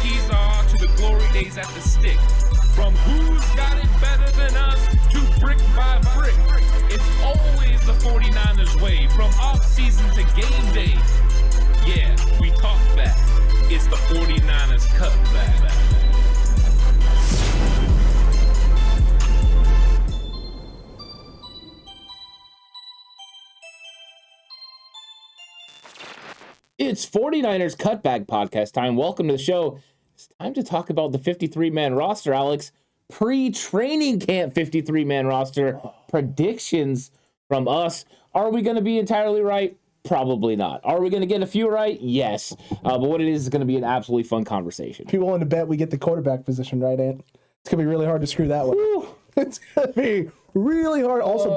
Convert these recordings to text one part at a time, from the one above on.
keys are to the glory days at the stick. From who's got it better than us to brick by brick. It's always the 49ers way, from off-season to game day. Yeah, we talk back. It's the 49ers Cutback. It's 49ers Cutback Podcast time. Welcome to the show. It's time to talk about the 53-man roster, Alex. Pre-training camp 53-man roster. Predictions from us. Are we going to be entirely right? Probably not. Are we going to get a few right? Yes. But what it is going to be an absolutely fun conversation. If you're willing to bet we get the quarterback position right, Ant, it's going to be really hard to screw that one. Whew. It's going to be really hard. Also,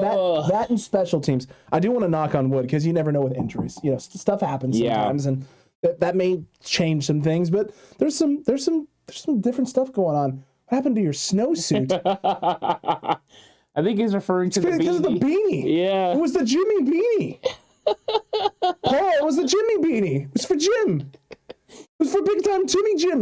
that and special teams. I do want to knock on wood because you never know with injuries. You know, stuff happens sometimes, and that may change some things. But there's some different stuff going on. What happened to your snowsuit? I think he's referring to the beanie. Because of the beanie. Yeah. It was the Jimmy beanie. Paul, it was the Jimmy beanie. It was for Jim. It was for big time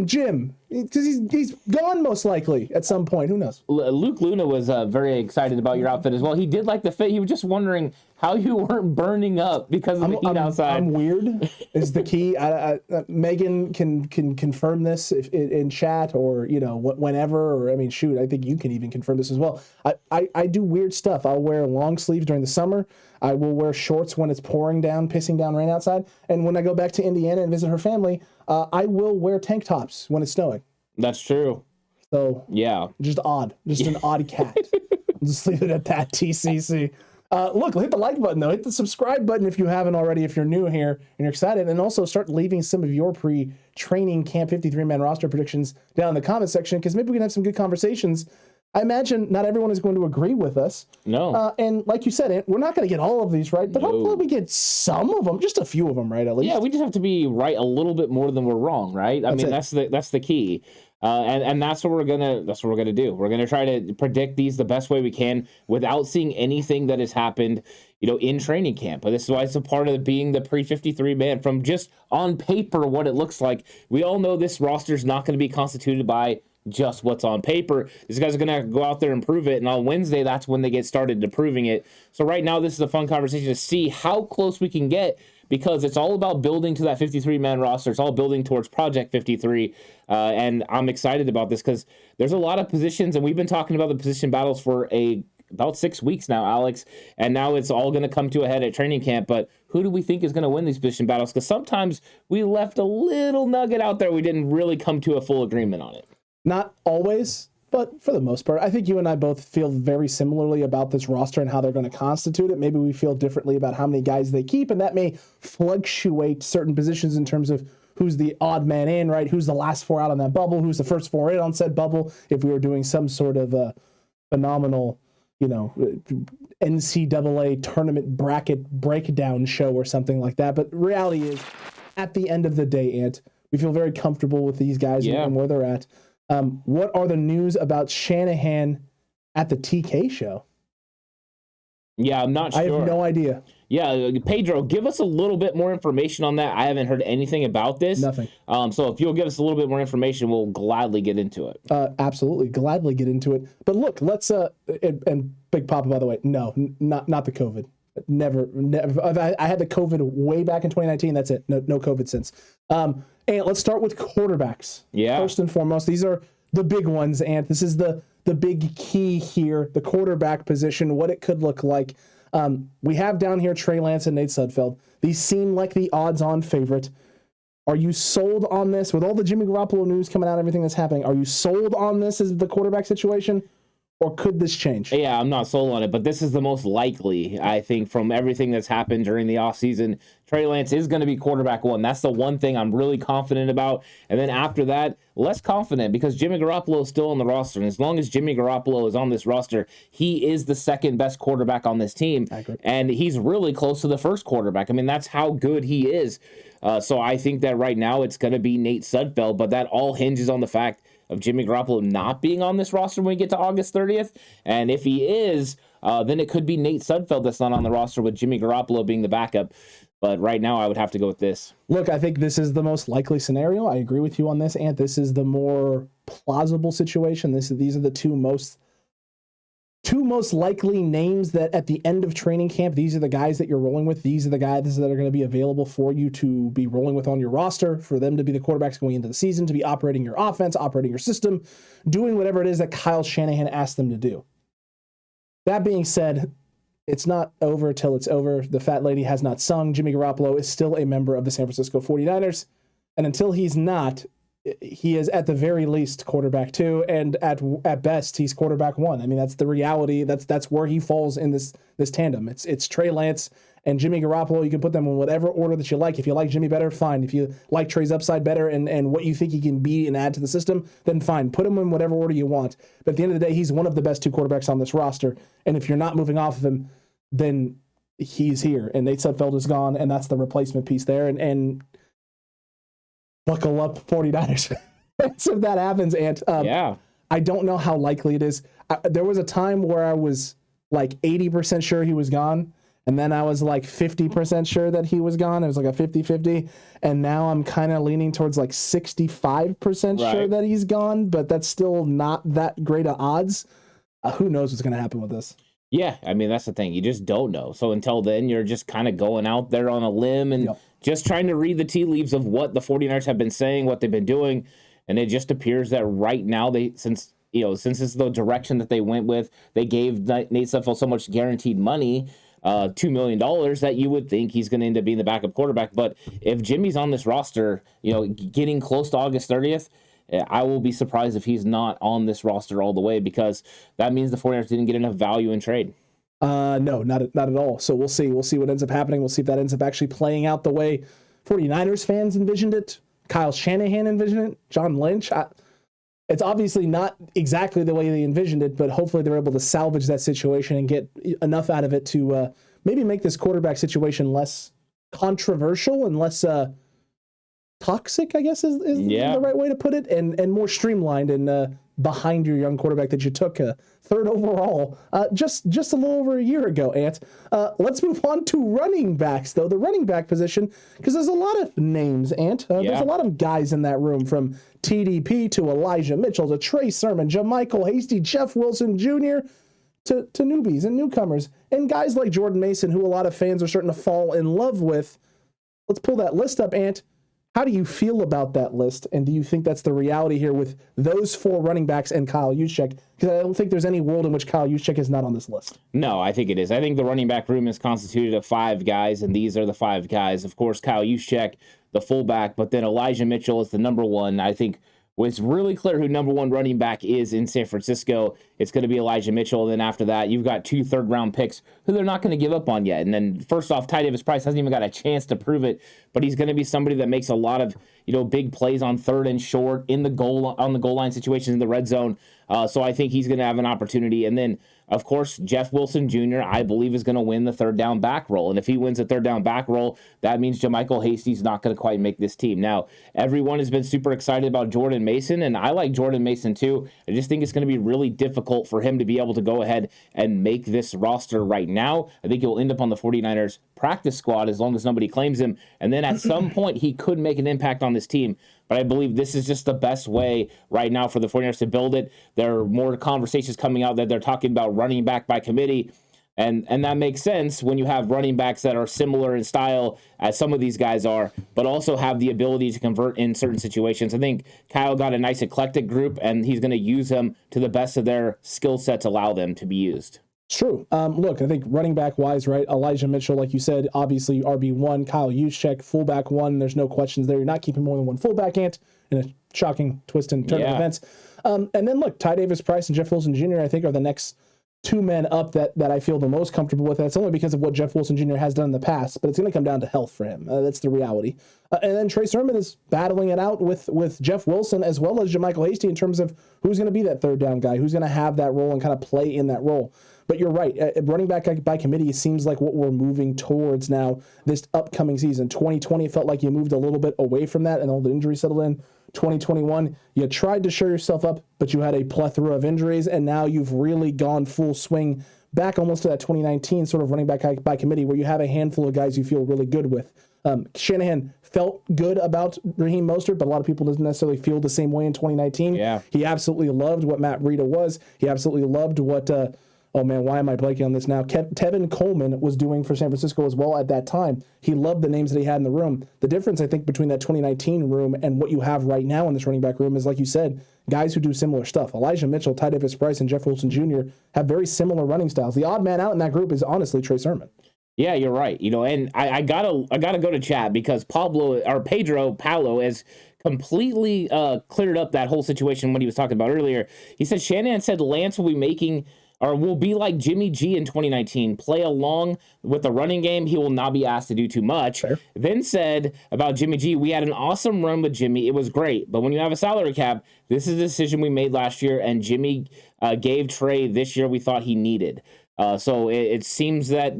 Jim. Because he's gone most likely at some point. Who knows? Luke Luna was very excited about your outfit as well. He did like the fit. He was just wondering how you weren't burning up because of the heat outside. I'm weird is the key. Megan can confirm this in chat or, you know, whenever. Or, I mean, shoot, I think you can even confirm this as well. I do weird stuff. I'll wear long sleeves during the summer. I will wear shorts when it's pissing down rain outside. And when I go back to Indiana and visit her family, I will wear tank tops when it's snowing. That's true. So, yeah. Just odd. Just an odd cat. I'll just leave it at that, TCC. Look, hit the like button, though. Hit the subscribe button if you haven't already, if you're new here and you're excited. And also start leaving some of your pre-training Camp 53-man roster predictions down in the comment section, because maybe we can have some good conversations. I imagine not everyone is going to agree with us. No. And like you said, we're not going to get all of these right, but hopefully we get some of them, just a few of them right, at least. Yeah, we just have to be right a little bit more than we're wrong, right? I mean, that's the key. And that's what we're gonna do. We're gonna try to predict these the best way we can without seeing anything that has happened, you know, in training camp. But this is why it's a part of being the pre-53 man. From just on paper what it looks like, we all know this roster is not going to be constituted by just what's on paper. These guys are going to go out there and prove it, and on Wednesday, that's when they get started to proving it. So right now, this is a fun conversation to see how close we can get, because it's all about building to that 53-man roster. It's all building towards Project 53, and I'm excited about this because there's a lot of positions, and we've been talking about the position battles for about 6 weeks now, Alex, and now it's all going to come to a head at training camp. But who do we think is going to win these position battles? Because sometimes we left a little nugget out there. We didn't really come to a full agreement on it. Not always, but for the most part. I think you and I both feel very similarly about this roster and how they're going to constitute it. Maybe we feel differently about how many guys they keep, and that may fluctuate certain positions in terms of who's the odd man in, right? Who's the last four out on that bubble? Who's the first four in on said bubble? If we were doing some sort of a phenomenal, you know, NCAA tournament bracket breakdown show or something like that. But reality is, at the end of the day, Ant, we feel very comfortable with these guys and where they're at. What are the news about Shanahan at the TK show? Yeah, I'm not sure. I have no idea. Yeah, Pedro, give us a little bit more information on that. I haven't heard anything about this. Nothing. So if you'll give us a little bit more information, we'll gladly get into it. Absolutely, gladly get into it. But look, let's and Big Papa, by the way, no, not the COVID. Never. I had the COVID way back in 2019. That's it. No COVID since. And let's start with quarterbacks. Yeah. First and foremost, these are the big ones, and this is the big key here, the quarterback position, what it could look like. We have down here Trey Lance and Nate Sudfeld. These seem like the odds-on favorite. Are you sold on this? With all the Jimmy Garoppolo news coming out, everything that's happening, are you sold on this as the quarterback situation? Or could this change? Yeah, I'm not sold on it, but this is the most likely, I think, from everything that's happened during the offseason. Trey Lance is going to be quarterback one. That's the one thing I'm really confident about. And then after that, less confident, because Jimmy Garoppolo is still on the roster. And as long as Jimmy Garoppolo is on this roster, he is the second best quarterback on this team. And he's really close to the first quarterback. I mean, that's how good he is. So I think that right now it's going to be Nate Sudfeld, but that all hinges on the fact of Jimmy Garoppolo not being on this roster when we get to August 30th. And if he is, then it could be Nate Sudfeld that's not on the roster with Jimmy Garoppolo being the backup. But right now, I would have to go with this. Look, I think this is the most likely scenario. I agree with you on this, Ant. This is the more plausible situation. These are the two most likely names that at the end of training camp, these are the guys that you're rolling with. These are the guys that are going to be available for you to be rolling with on your roster, for them to be the quarterbacks going into the season, to be operating your offense, operating your system, doing whatever it is that Kyle Shanahan asked them to do. That being said, it's not over till it's over. The fat lady has not sung. Jimmy Garoppolo is still a member of the San Francisco 49ers. And until he's not, he is at the very least quarterback 2, and at best he's quarterback 1. I mean, that's the reality. That's where he falls in this tandem. It's Trey Lance and Jimmy Garoppolo. You can put them in whatever order that you like. If you like Jimmy better, fine. If you like Trey's upside better and what you think he can be and add to the system, then fine. Put him in whatever order you want. But at the end of the day, he's one of the best 2 quarterbacks on this roster. And if you're not moving off of him, then he's here. And Nate Sudfeld is gone, and that's the replacement piece there. And buckle up, 49ers. If that happens, Ant. Yeah. I don't know how likely it is. There was a time where I was like 80% sure he was gone, and then I was like 50% sure that he was gone. It was like a 50-50, and now I'm kind of leaning towards like 65% sure that he's gone, but that's still not that great of odds. Who knows what's going to happen with this? Yeah, I mean, that's the thing. You just don't know. So until then, you're just kind of going out there on a limb and just trying to read the tea leaves of what the 49ers have been saying, what they've been doing. And it just appears that right now, since it's the direction that they went with, they gave Nate Sudfeld so much guaranteed money, $2 million, that you would think he's going to end up being the backup quarterback. But if Jimmy's on this roster, getting close to August 30th, I will be surprised if he's not on this roster all the way, because that means the 49ers didn't get enough value in trade. No, not at all. So we'll see. We'll see what ends up happening. We'll see if that ends up actually playing out the way 49ers fans envisioned it, Kyle Shanahan envisioned it, John Lynch. It's obviously not exactly the way they envisioned it, but hopefully they're able to salvage that situation and get enough out of it to maybe make this quarterback situation less controversial and less toxic, I guess is the right way to put it, and more streamlined and behind your young quarterback that you took 3rd overall just a little over a year ago, Ant. Let's move on to running backs, though. The running back position, because there's a lot of names, Ant. There's a lot of guys in that room, from TDP to Elijah Mitchell to Trey Sermon, JaMycal Hasty, Jeff Wilson Jr., to newbies and newcomers, and guys like Jordan Mason, who a lot of fans are starting to fall in love with. Let's pull that list up, Ant. How do you feel about that list, and do you think that's the reality here with those 4 running backs and Kyle Juszczyk? Because I don't think there's any world in which Kyle Juszczyk is not on this list. No, I think it is. I think the running back room is constituted of 5 guys, and these are the 5 guys. Of course, Kyle Juszczyk, the fullback, but then Elijah Mitchell is the number 1. I think it's really clear who number 1 running back is in San Francisco. It's going to be Elijah Mitchell. And then after that, you've got 2 third-round picks who they're not going to give up on yet. And then first off, Ty Davis-Price hasn't even got a chance to prove it, but he's going to be somebody that makes a lot of big plays on 3rd and short on the goal line situations in the red zone. So I think he's going to have an opportunity. And then, of course, Jeff Wilson Jr., I believe, is going to win the 3rd down back role. And if he wins the 3rd down back role, that means JaMycal Hasty's not going to quite make this team. Now, everyone has been super excited about Jordan Mason, and I like Jordan Mason too. I just think it's going to be really difficult for him to be able to go ahead and make this roster right now. I think he'll end up on the 49ers practice squad as long as nobody claims him. And then at some point, he could make an impact on this team. But I believe this is just the best way right now for the 49ers to build it. There are more conversations coming out that they're talking about running back by committee. And that makes sense when you have running backs that are similar in style as some of these guys are, but also have the ability to convert in certain situations. I think Kyle got a nice eclectic group, and he's going to use them to the best of their skill sets allow them to be used. It's true. Look, I think running back wise, right? Elijah Mitchell, like you said, obviously RB1, Kyle Juszczyk, fullback 1. There's no questions there. You're not keeping more than 1 fullback, Ant, in a shocking twist and turn of events. And then look, Ty Davis-Price and Jeff Wilson Jr., I think, are the next 2 men up that I feel the most comfortable with. That's only because of what Jeff Wilson Jr. has done in the past, but it's going to come down to health for him. That's the reality. And then Trey Sermon is battling it out with Jeff Wilson as well as JaMycal Hasty in terms of who's going to be that 3rd down guy, who's going to have that role and kind of play in that role. But you're right. Running back by committee seems like what we're moving towards now this upcoming season. 2020 felt like you moved a little bit away from that and all the injuries settled in. 2021, you tried to show yourself up, but you had a plethora of injuries, and now you've really gone full swing back almost to that 2019 sort of running back by committee where you have a handful of guys you feel really good with. Shanahan felt good about Raheem Mostert, but a lot of people didn't necessarily feel the same way in 2019. Yeah. He absolutely loved what Matt Breida was. He absolutely loved what, oh man, why am I blanking on this now? Tevin Coleman was doing for San Francisco as well at that time. He loved the names that he had in the room. The difference, I think, between that 2019 room and what you have right now in this running back room is, like you said, guys who do similar stuff. Elijah Mitchell, Ty Davis-Price, and Jeff Wilson Jr. have very similar running styles. The odd man out in that group is honestly Trey Sermon. Yeah, you're right. And I gotta go to chat because Pedro Paulo has completely cleared up that whole situation when he was talking about earlier. He said Shanahan said Lance will be like Jimmy G in 2019, play along with the running game. He will not be asked to do too much. Fair. Then said about Jimmy G, we had an awesome run with Jimmy. It was great. But when you have a salary cap, this is a decision we made last year, and Jimmy gave Trey this year we thought he needed. So it seems that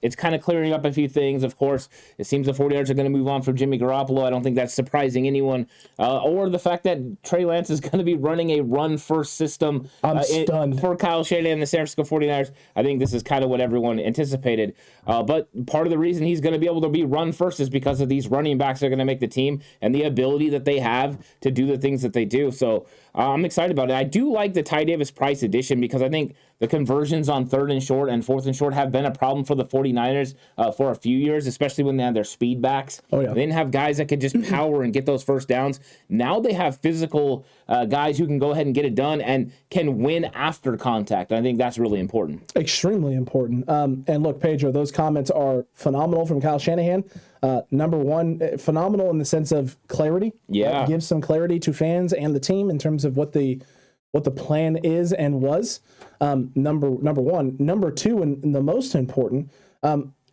it's kind of clearing up a few things. Of course, it seems the 49ers are going to move on from Jimmy Garoppolo. I don't think that's surprising anyone. Or the fact that Trey Lance is going to be running a run-first system for Kyle Shanahan and the San Francisco 49ers. I think this is kind of what everyone anticipated. But part of the reason he's going to be able to be run-first is because of these running backs that are going to make the team and the ability that they have to do the things that they do. So I'm excited about it. I do like the Ty Davis-Price addition because I think the conversions on 3rd and short and 4th and short have been a problem for the 49ers for a few years, especially when they had their speed backs. Oh, yeah. They didn't have guys that could just power and get those first downs. Now they have physical guys who can go ahead and get it done and can win after contact. I think that's really important. Extremely important. And look, Pedro, those comments are phenomenal from Kyle Shanahan. Number one, phenomenal in the sense of clarity. Yeah. Gives some clarity to fans and the team in terms of what the plan is and was. Number one. Number two, and the most important,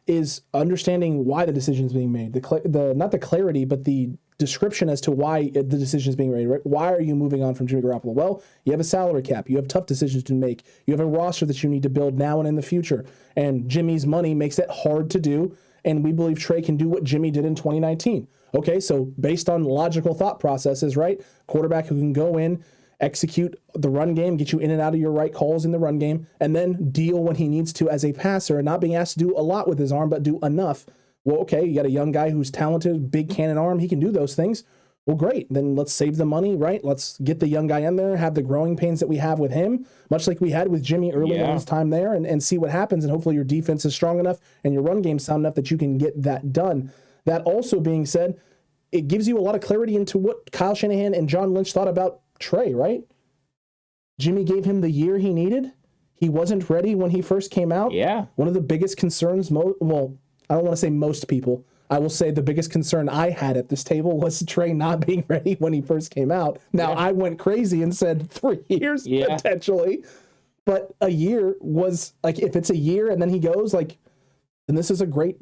is understanding why the decision is being made. Not the clarity, but the description as to why the decision is being made. Right? Why are you moving on from Jimmy Garoppolo? Well, you have a salary cap. You have tough decisions to make. You have a roster that you need to build now and in the future. And Jimmy's money makes it hard to do. And we believe Trey can do what Jimmy did in 2019. Okay, so based on logical thought processes, right? Quarterback who can go in, execute the run game, get you in and out of your right calls in the run game, and then deal when he needs to as a passer and not being asked to do a lot with his arm, but do enough. Well, okay, you got a young guy who's talented, big cannon arm, he can do those things. Well, great. Then let's save the money, right? Let's get the young guy in there, have the growing pains that we have with him, much like we had with Jimmy early in his time there, and see what happens. And hopefully your defense is strong enough and your run game sound enough that you can get that done. That also being said, it gives you a lot of clarity into what Kyle Shanahan and John Lynch thought about Trey, right? Jimmy gave him the year he needed. He wasn't ready when he first came out. Yeah. One of the biggest concerns, I don't want to say most people, I will say the biggest concern I had at this table was Trey not being ready when he first came out. Now, I went crazy and said 3 years potentially, but a year was, like, if it's a year and then he goes, like, then this is a great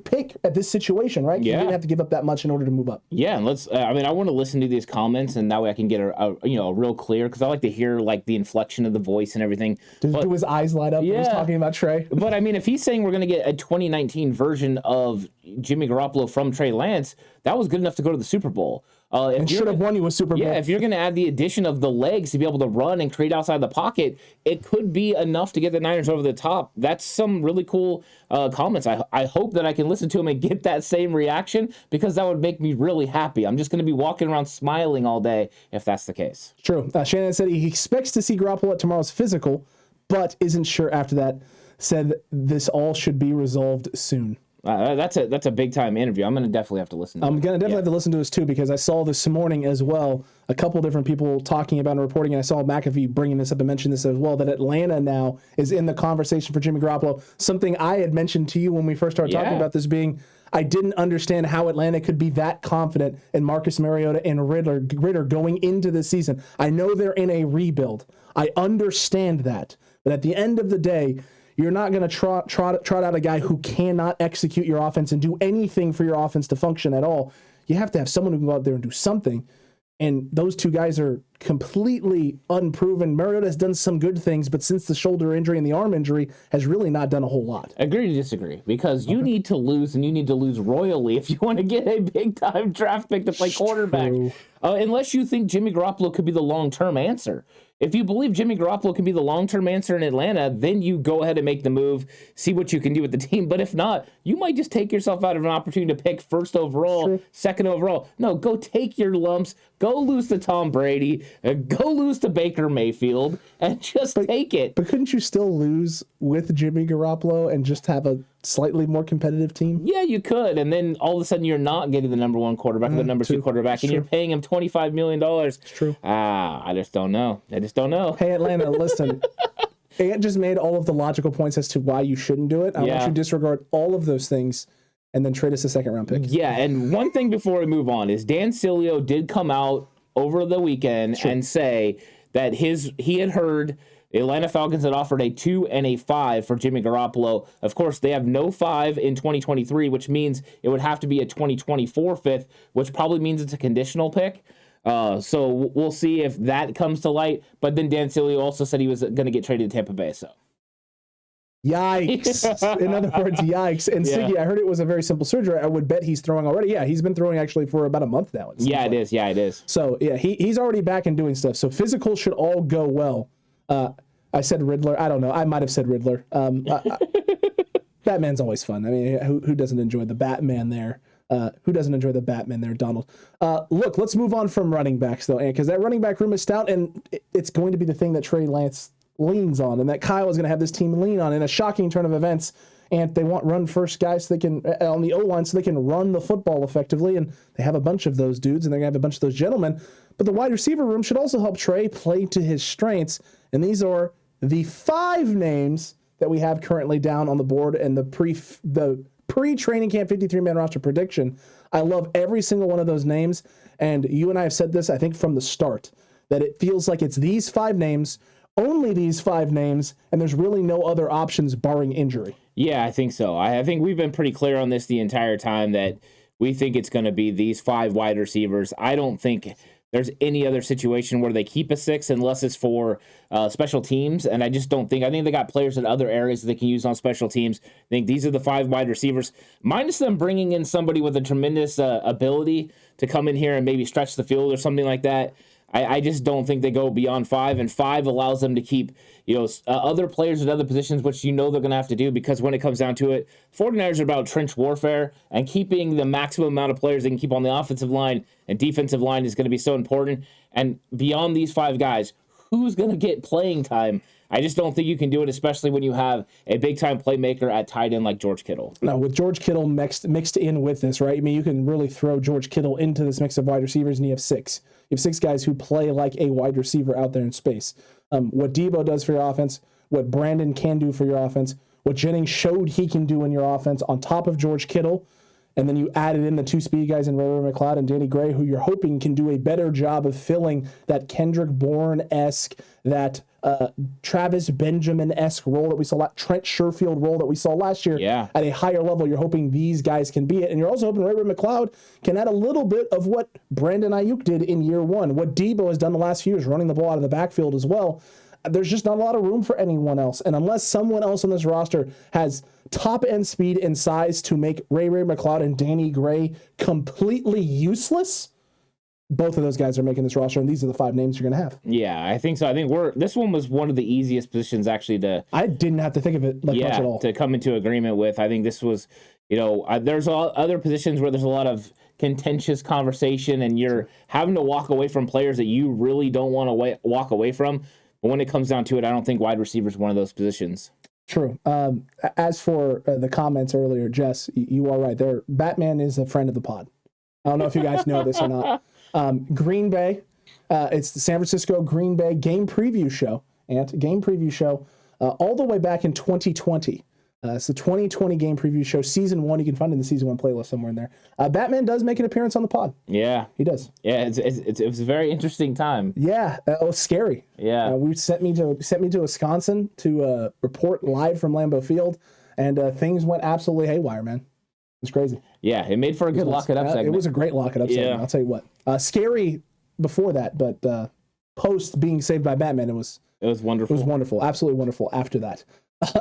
pick at this situation, right? Yeah. You didn't have to give up that much in order to move up. Yeah, and let's. I want to listen to these comments, and that way I can get a real clear, because I like to hear like the inflection of the voice and everything. Do his eyes light up when he's talking about Trey? But I mean, if he's saying we're going to get a 2019 version of Jimmy Garoppolo from Trey Lance, that was good enough to go to the Super Bowl. And should have won you a Super Bowl. Yeah, if you're going to add the addition of the legs to be able to run and create outside the pocket, it could be enough to get the Niners over the top. That's some really cool comments. I hope that I can listen to them and get that same reaction, because that would make me really happy. I'm just going to be walking around smiling all day if that's the case. True. Shanahan said he expects to see Garoppolo at tomorrow's physical, but isn't sure after that. Said this all should be resolved soon. That's a big time interview. I'm going to definitely have to listen to it. I'm going to definitely have to listen to this too, because I saw this morning as well a couple different people talking about and reporting, and I saw McAfee bringing this up and mention this as well, that Atlanta now is in the conversation for Jimmy Garoppolo. Something I had mentioned to you when we first started talking about this being, I didn't understand how Atlanta could be that confident in Marcus Mariota and Ritter going into this season. I know they're in a rebuild. I understand that. But at the end of the day, you're not going to trot out a guy who cannot execute your offense and do anything for your offense to function at all. You have to have someone who can go out there and do something. And those two guys are completely unproven. Mariota has done some good things, but since the shoulder injury and the arm injury, has really not done a whole lot. Agree to disagree, because you need to lose, and you need to lose royally if you want to get a big-time draft pick to play quarterback. Unless you think Jimmy Garoppolo could be the long-term answer. if you believe Jimmy Garoppolo can be the long-term answer in Atlanta, then you go ahead and make the move, see what you can do with the team. But if not, you might just take yourself out of an opportunity to pick first overall, second overall. No, go take your lumps, go lose to Tom Brady, go lose to Baker Mayfield, and just take it. But couldn't you still lose with Jimmy Garoppolo and just have a slightly more competitive team? Yeah, you could. And then all of a sudden you're not getting the number one quarterback or the number two quarterback, and you're paying him $25 million. It's true. I just don't know. Hey, Atlanta, listen. Ant just made all of the logical points as to why you shouldn't do it. I want you to disregard all of those things and then trade us a second-round pick. Yeah, and one thing before we move on is Dan Sileo did come out over the weekend and say that he had heard the Atlanta Falcons had offered a 2 and a 5 for Jimmy Garoppolo. Of course, they have no 5 in 2023, which means it would have to be a 2024 fifth, which probably means it's a conditional pick. So we'll see if that comes to light. But then Dan Sileo also said he was going to get traded to Tampa Bay. So, yikes! In other words, yikes. And Siggy, I heard it was a very simple surgery. I would bet he's throwing already. Yeah, he's been throwing actually for about a month now. It is. Yeah, it is. So yeah, he's already back and doing stuff. So physical should all go well. I said Riddler. I don't know. I might have said Riddler. Batman's always fun. I mean, who doesn't enjoy the Batman there? Who doesn't enjoy the Batman there, Donald? Look, let's move on from running backs, though, because that running back room is stout, and it's going to be the thing that Trey Lance leans on, and that Kyle is going to have this team lean on in a shocking turn of events. And they want run-first guys so they can on the O-line so they can run the football effectively, and they have a bunch of those dudes, and they're going to have a bunch of those gentlemen. But the wide receiver room should also help Trey play to his strengths, and these are the 5 names that we have currently down on the board and the pre-training camp 53-man roster prediction. I love every single one of those names, and you and I have said this, I think, from the start, that it feels like it's these 5 names, only these 5 names, and there's really no other options barring injury. Yeah, I think so. I think we've been pretty clear on this the entire time that we think it's going to be these 5 wide receivers. I don't think there's any other situation where they keep a 6 unless it's for special teams, and I just don't think. I think they got players in other areas that they can use on special teams. I think these are the 5 wide receivers, minus them bringing in somebody with a tremendous ability to come in here and maybe stretch the field or something like that. I just don't think they go beyond 5, and 5 allows them to keep other players at other positions, which they're going to have to do, because when it comes down to it, 49ers are about trench warfare, and keeping the maximum amount of players they can keep on the offensive line and defensive line is going to be so important. And beyond these 5 guys, who's going to get playing time? I just don't think you can do it, especially when you have a big-time playmaker at tight end like George Kittle. Now, with George Kittle mixed in with this, right? I mean, you can really throw George Kittle into this mix of wide receivers, and you have 6. You have 6 guys who play like a wide receiver out there in space. What Debo does for your offense, what Brandon can do for your offense, what Jennings showed he can do in your offense on top of George Kittle, and then you added in the 2 speed guys in Ray McLeod and Danny Gray, who you're hoping can do a better job of filling that Kendrick Bourne-esque, that Travis Benjamin-esque role that we saw, that Trent Sherfield role that we saw last year at a higher level. You're hoping these guys can be it. And you're also hoping Ray McLeod can add a little bit of what Brandon Ayuk did in year 1, what Debo has done the last few years, running the ball out of the backfield as well. There's just not a lot of room for anyone else. And unless someone else on this roster has top-end speed and size to make Ray McLeod and Danny Gray completely useless, both of those guys are making this roster, and these are the 5 names you're going to have. Yeah, I think so. I think this one was one of the easiest positions actually to... I didn't have to think of it much at all. To come into agreement with. I think this was, there's other positions where there's a lot of contentious conversation, and you're having to walk away from players that you really don't want to walk away from. But when it comes down to it, I don't think wide receiver is one of those positions. True. As for the comments earlier, Jess, you are right. Batman is a friend of the pod. I don't know if you guys know this or not. Green Bay, it's the San Francisco Green Bay game preview show, all the way back in 2020. It's the 2020 game preview show, season 1. You can find it in the season 1 playlist somewhere in there. Batman does make an appearance on the pod. Yeah, he does. Yeah, it was a very interesting time. Yeah, it was scary. Yeah, we sent me to Wisconsin to report live from Lambeau Field, and things went absolutely haywire, man. It's crazy. Yeah, it made for a good lock it up segment. It was a great lock it up segment. I'll tell you what. Scary before that, but post being saved by Batman, it was wonderful. It was wonderful, absolutely wonderful after that.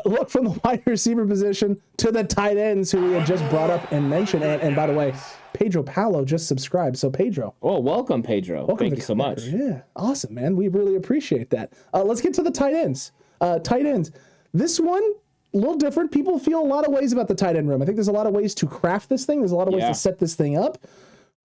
Look from the wide receiver position to the tight ends who we had just brought up and mentioned. And by the way, Pedro Paulo just subscribed. So Pedro. Oh, welcome, Pedro. Thank you so much. Yeah, awesome, man. We really appreciate that. Let's get to the tight ends. Tight ends. This one, a little different. People feel a lot of ways about the tight end room. I think there's a lot of ways to craft this thing. There's a lot of ways to set this thing up.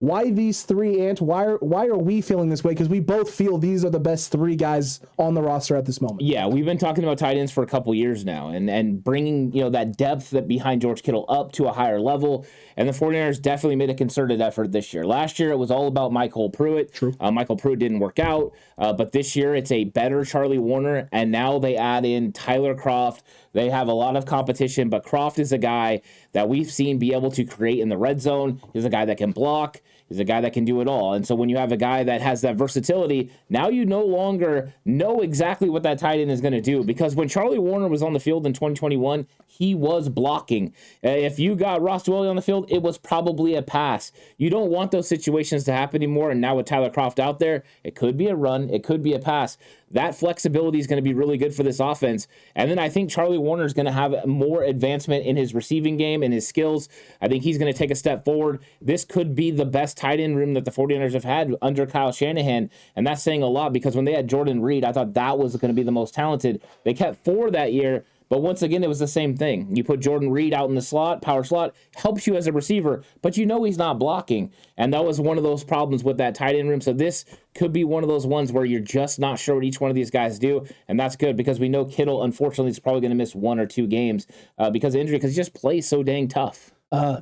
Why these three, Ant? Why are we feeling this way? Because we both feel these are the best three guys on the roster at this moment. Yeah, we've been talking about tight ends for a couple years now, and bringing that depth that behind George Kittle up to a higher level. And the 49ers definitely made a concerted effort this year. Last year, it was all about Michael Pruitt. True. Michael Pruitt didn't work out, but this year it's a better Charlie Warner, and now they add in Tyler Kroft. They have a lot of competition, but Kroft is a guy that we've seen be able to create in the red zone. He's a guy that can block. He's a guy that can do it all. And so when you have a guy that has that versatility, now you no longer know exactly what that tight end is going to do. Because when Charlie Warner was on the field in 2021, he was blocking. If you got Ross Dwelley on the field, it was probably a pass. You don't want those situations to happen anymore. And now with Tyler Kroft out there, it could be a run. It could be a pass. That flexibility is going to be really good for this offense. And then I think Charlie Warner is going to have more advancement in his receiving game and his skills. I think he's going to take a step forward. This could be the best tight end room that the 49ers have had under Kyle Shanahan. And that's saying a lot because when they had Jordan Reed, I thought that was going to be the most talented. They kept 4 that year. But once again, it was the same thing. You put Jordan Reed out in the slot, power slot, helps you as a receiver, but he's not blocking. And that was one of those problems with that tight end room. So this could be one of those ones where you're just not sure what each one of these guys do. And that's good because we know Kittle, unfortunately, is probably going to miss 1 or 2 games because of injury, because he just plays so dang tough.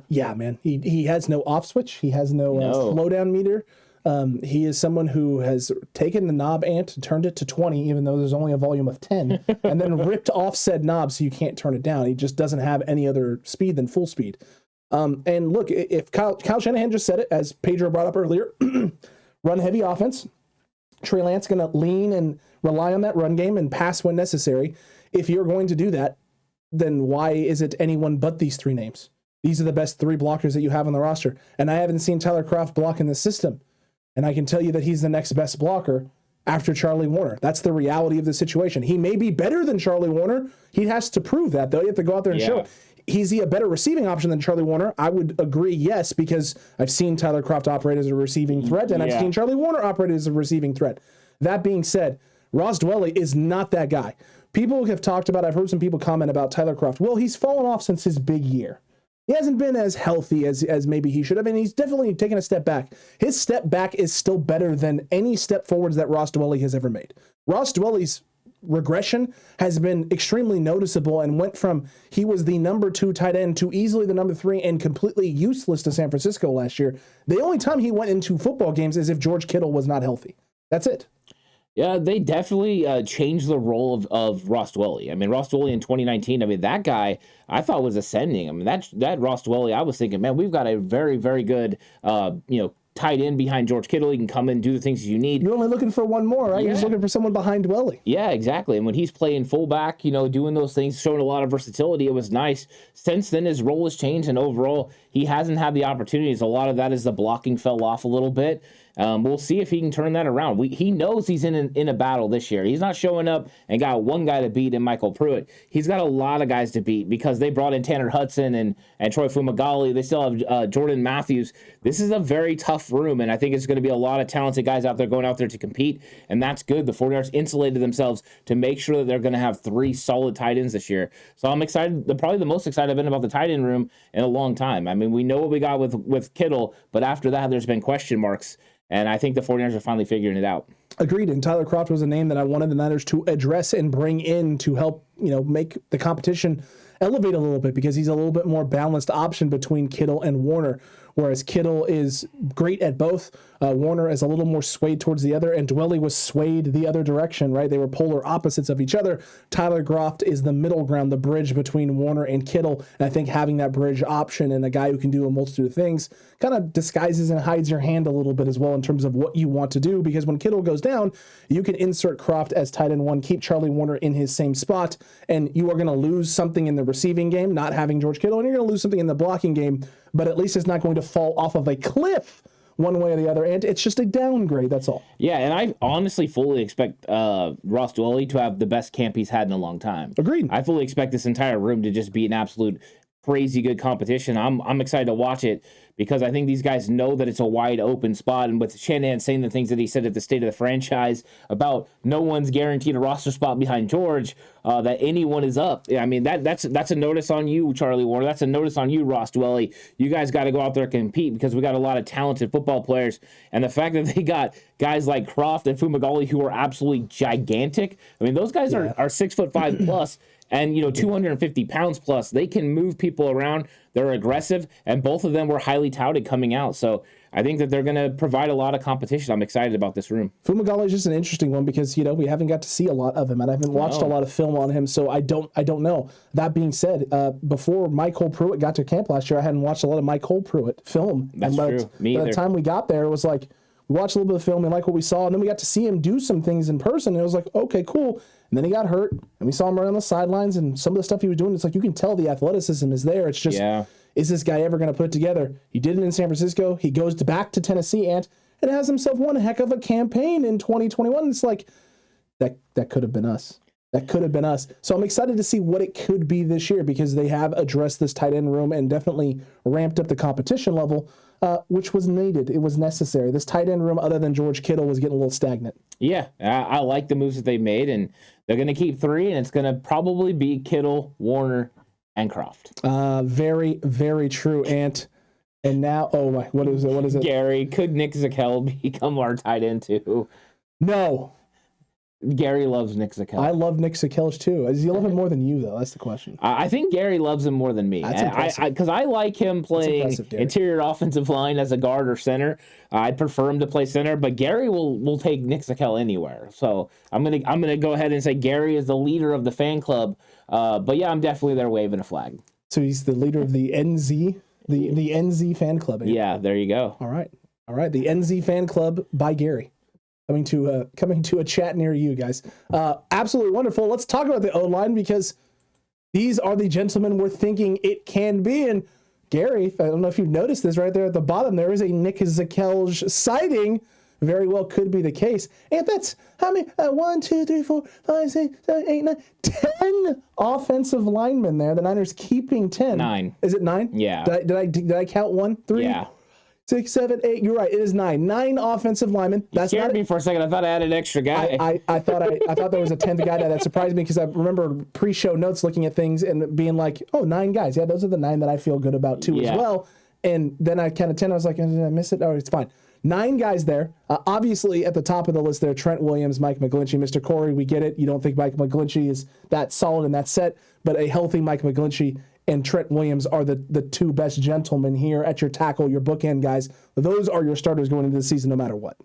Yeah, man. He has no off switch. He has no slowdown meter. He is someone who has taken the knob, Ant, turned it to 20, even though there's only a volume of 10, and then ripped off said knob so you can't turn it down. He just doesn't have any other speed than full speed. And look, if Kyle Shanahan just said it, as Pedro brought up earlier, run heavy offense. Trey Lance going to lean and rely on that run game and pass when necessary. If you're going to do that, then why is it anyone but these 3 names? These are the best 3 blockers that you have on the roster. And I haven't seen Tyler Kroft block in the system. And I can tell you that he's the next best blocker after Charlie Warner. That's the reality of the situation. He may be better than Charlie Warner. He has to prove that, though. You have to go out there and show it. Is he a better receiving option than Charlie Warner? I would agree, yes, because I've seen Tyler Kroft operate as a receiving threat, and I've seen Charlie Warner operate as a receiving threat. That being said, Ross Dwelley is not that guy. People have talked about, I've heard some people comment about Tyler Kroft. Well, he's fallen off since his big year. He hasn't been as healthy as maybe he should have, and he's definitely taken a step back. His step back is still better than any step forwards that Ross Dwelley has ever made. Ross Dwelley's regression has been extremely noticeable and went from he was the number 2 tight end to easily the number 3 and completely useless to San Francisco last year. The only time he went into football games is if George Kittle was not healthy. That's it. Yeah, they definitely changed the role of Ross Dwelley. I mean, Ross Dwelley in 2019, I mean, that guy I thought was ascending. I mean, that Ross Dwelley, I was thinking, man, we've got a very, very good, tight end behind George Kittle. He can come in and do the things you need. You're only looking for one more, right? You're just looking for someone behind Dwelley. Yeah, exactly. And when he's playing fullback, doing those things, showing a lot of versatility, it was nice. Since then, his role has changed, and overall, he hasn't had the opportunities. A lot of that is the blocking fell off a little bit. We'll see if he can turn that around. He knows he's in a battle this year. He's not showing up and got one guy to beat in Michael Pruitt. He's got a lot of guys to beat because they brought in Tanner Hudson and Troy Fumagalli. They still have Jordan Matthews. This is a very tough room, and I think it's going to be a lot of talented guys out there going out there to compete, and that's good. The 49ers insulated themselves to make sure that they're going to have 3 solid tight ends this year. So I'm excited. Probably the most excited I've been about the tight end room in a long time. I mean, we know what we got with Kittle, but after that, there's been question marks. And I think the 49ers are finally figuring it out. Agreed. And Tyler Kroft was a name that I wanted the Niners to address and bring in to help, make the competition elevate a little bit because he's a little bit more balanced option between Kittle and Warner. Whereas Kittle is great at both. Warner is a little more swayed towards the other, and Dwelley was swayed the other direction, right? They were polar opposites of each other. Tyler Kroft is the middle ground, the bridge between Warner and Kittle. And I think having that bridge option and a guy who can do a multitude of things kind of disguises and hides your hand a little bit as well in terms of what you want to do. Because when Kittle goes down, you can insert Kroft as tight end 1, keep Charlie Warner in his same spot, and you are going to lose something in the receiving game, not having George Kittle, and you're going to lose something in the blocking game, but at least it's not going to fall off of a cliff one way or the other, and it's just a downgrade. That's all. Yeah, and I honestly fully expect Ross Dwelley to have the best camp he's had in a long time. Agreed. I fully expect this entire room to just be an absolute crazy good competition. I'm excited to watch it because I think these guys know that it's a wide open spot. And with Shanahan saying the things that he said at the state of the franchise about no one's guaranteed a roster spot behind George, that anyone is up. I mean, that's a notice on you, Charlie Warner. That's a notice on you, Ross Dwelley. You guys got to go out there and compete because we got a lot of talented football players. And the fact that they got guys like Croft and Fumagalli who are absolutely gigantic. I mean, those guys are 6'5" plus. And, 250 pounds plus. They can move people around. They're aggressive, and both of them were highly touted coming out. So I think that they're going to provide a lot of competition. I'm excited about this room. Fumagalli is just an interesting one because, we haven't got to see a lot of him, and I haven't watched a lot of film on him, so I don't know. That being said, before Michael Pruitt got to camp last year, I hadn't watched a lot of Michael Pruitt film. That's true. Me either. By the time we got there, it was like, we watched a little bit of film, we liked what we saw, and then we got to see him do some things in person, and it was like, okay, cool. And then he got hurt, and we saw him right on the sidelines, and some of the stuff he was doing, it's like you can tell the athleticism is there. It's just, is this guy ever going to put it together? He did it in San Francisco. He goes back to Tennessee, and has himself one heck of a campaign in 2021. It's like, that could have been us. That could have been us. So I'm excited to see what it could be this year because they have addressed this tight end room and definitely ramped up the competition level, which was needed. It was necessary. This tight end room, other than George Kittle, was getting a little stagnant. Yeah, I like the moves that they made, and they're going to keep 3, and it's going to probably be Kittle, Warner, and Croft. Very, very true, Ant. And now, what is it? Gary, could Nick Zakelj become our tight end too? No. Gary loves Nick Zakelj. I love Nick Zakelj too. Does he love him more than you, though? That's the question. I think Gary loves him more than me. That's impressive. Because I like him playing interior offensive line as a guard or center. I'd prefer him to play center, but Gary will take Nick Zakelj anywhere. So I'm gonna go ahead and say Gary is the leader of the fan club. But yeah, I'm definitely there waving a flag. So he's the leader of the NZ, the NZ fan club. Yeah, there you go. All right. The NZ fan club by Gary. Coming to a chat near you guys. Absolutely wonderful. Let's talk about the O-line because these are the gentlemen we're thinking it can be. And Gary, I don't know if you've noticed this right there at the bottom, there is a Nick Zakelj sighting. Very well could be the case. And that's how many? 1, 2, 3, 4, 5, 6, 7, 8, 9, 10 offensive linemen there. The Niners keeping 10. 9. Is it 9? Yeah. Did I count 1, 3? Yeah. 6, 7, 8. You're right. It is 9. 9 offensive linemen. That scared me for a second. I thought I had an extra guy. I thought there was a 10th guy that surprised me because I remember pre-show notes looking at things and being like, 9 guys. Yeah, those are the 9 that I feel good about too as well. And then I counted 10. I was like, did I miss it? Oh, it's fine. 9 guys there. Obviously, at the top of the list there, Trent Williams, Mike McGlinchey, Mr. Corey. We get it. You don't think Mike McGlinchey is that solid and that set, but a healthy Mike McGlinchey and Trent Williams are the 2 best gentlemen here at your tackle, your bookend guys. Those are your starters going into the season no matter what.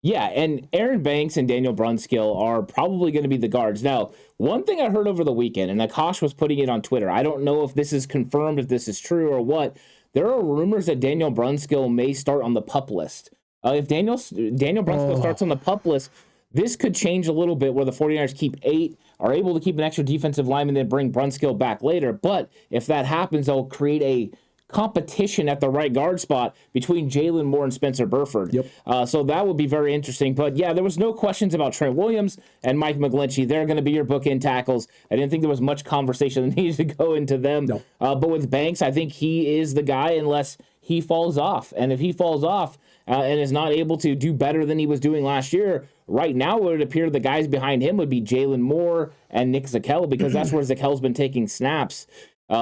Yeah, and Aaron Banks and Daniel Brunskill are probably going to be the guards. Now, one thing I heard over the weekend, and Akash was putting it on Twitter, I don't know if this is confirmed, if this is true or what, there are rumors that Daniel Brunskill may start on the PUP list. If Daniel Brunskill starts on the PUP list, this could change a little bit where the 49ers keep 8, are able to keep an extra defensive lineman, then bring Brunskill back later. But if that happens, they'll create a competition at the right guard spot between Jalen Moore and Spencer Burford. Yep. So that would be very interesting. But yeah, there was no questions about Trent Williams and Mike McGlinchey. They're going to be your bookend tackles. I didn't think there was much conversation that needed to go into them. No. But with Banks, I think he is the guy unless he falls off. And if he falls off and is not able to do better than he was doing last year, right now it would appear the guys behind him would be Jalen Moore and Nick Zakelj because that's where Zakel's been taking snaps.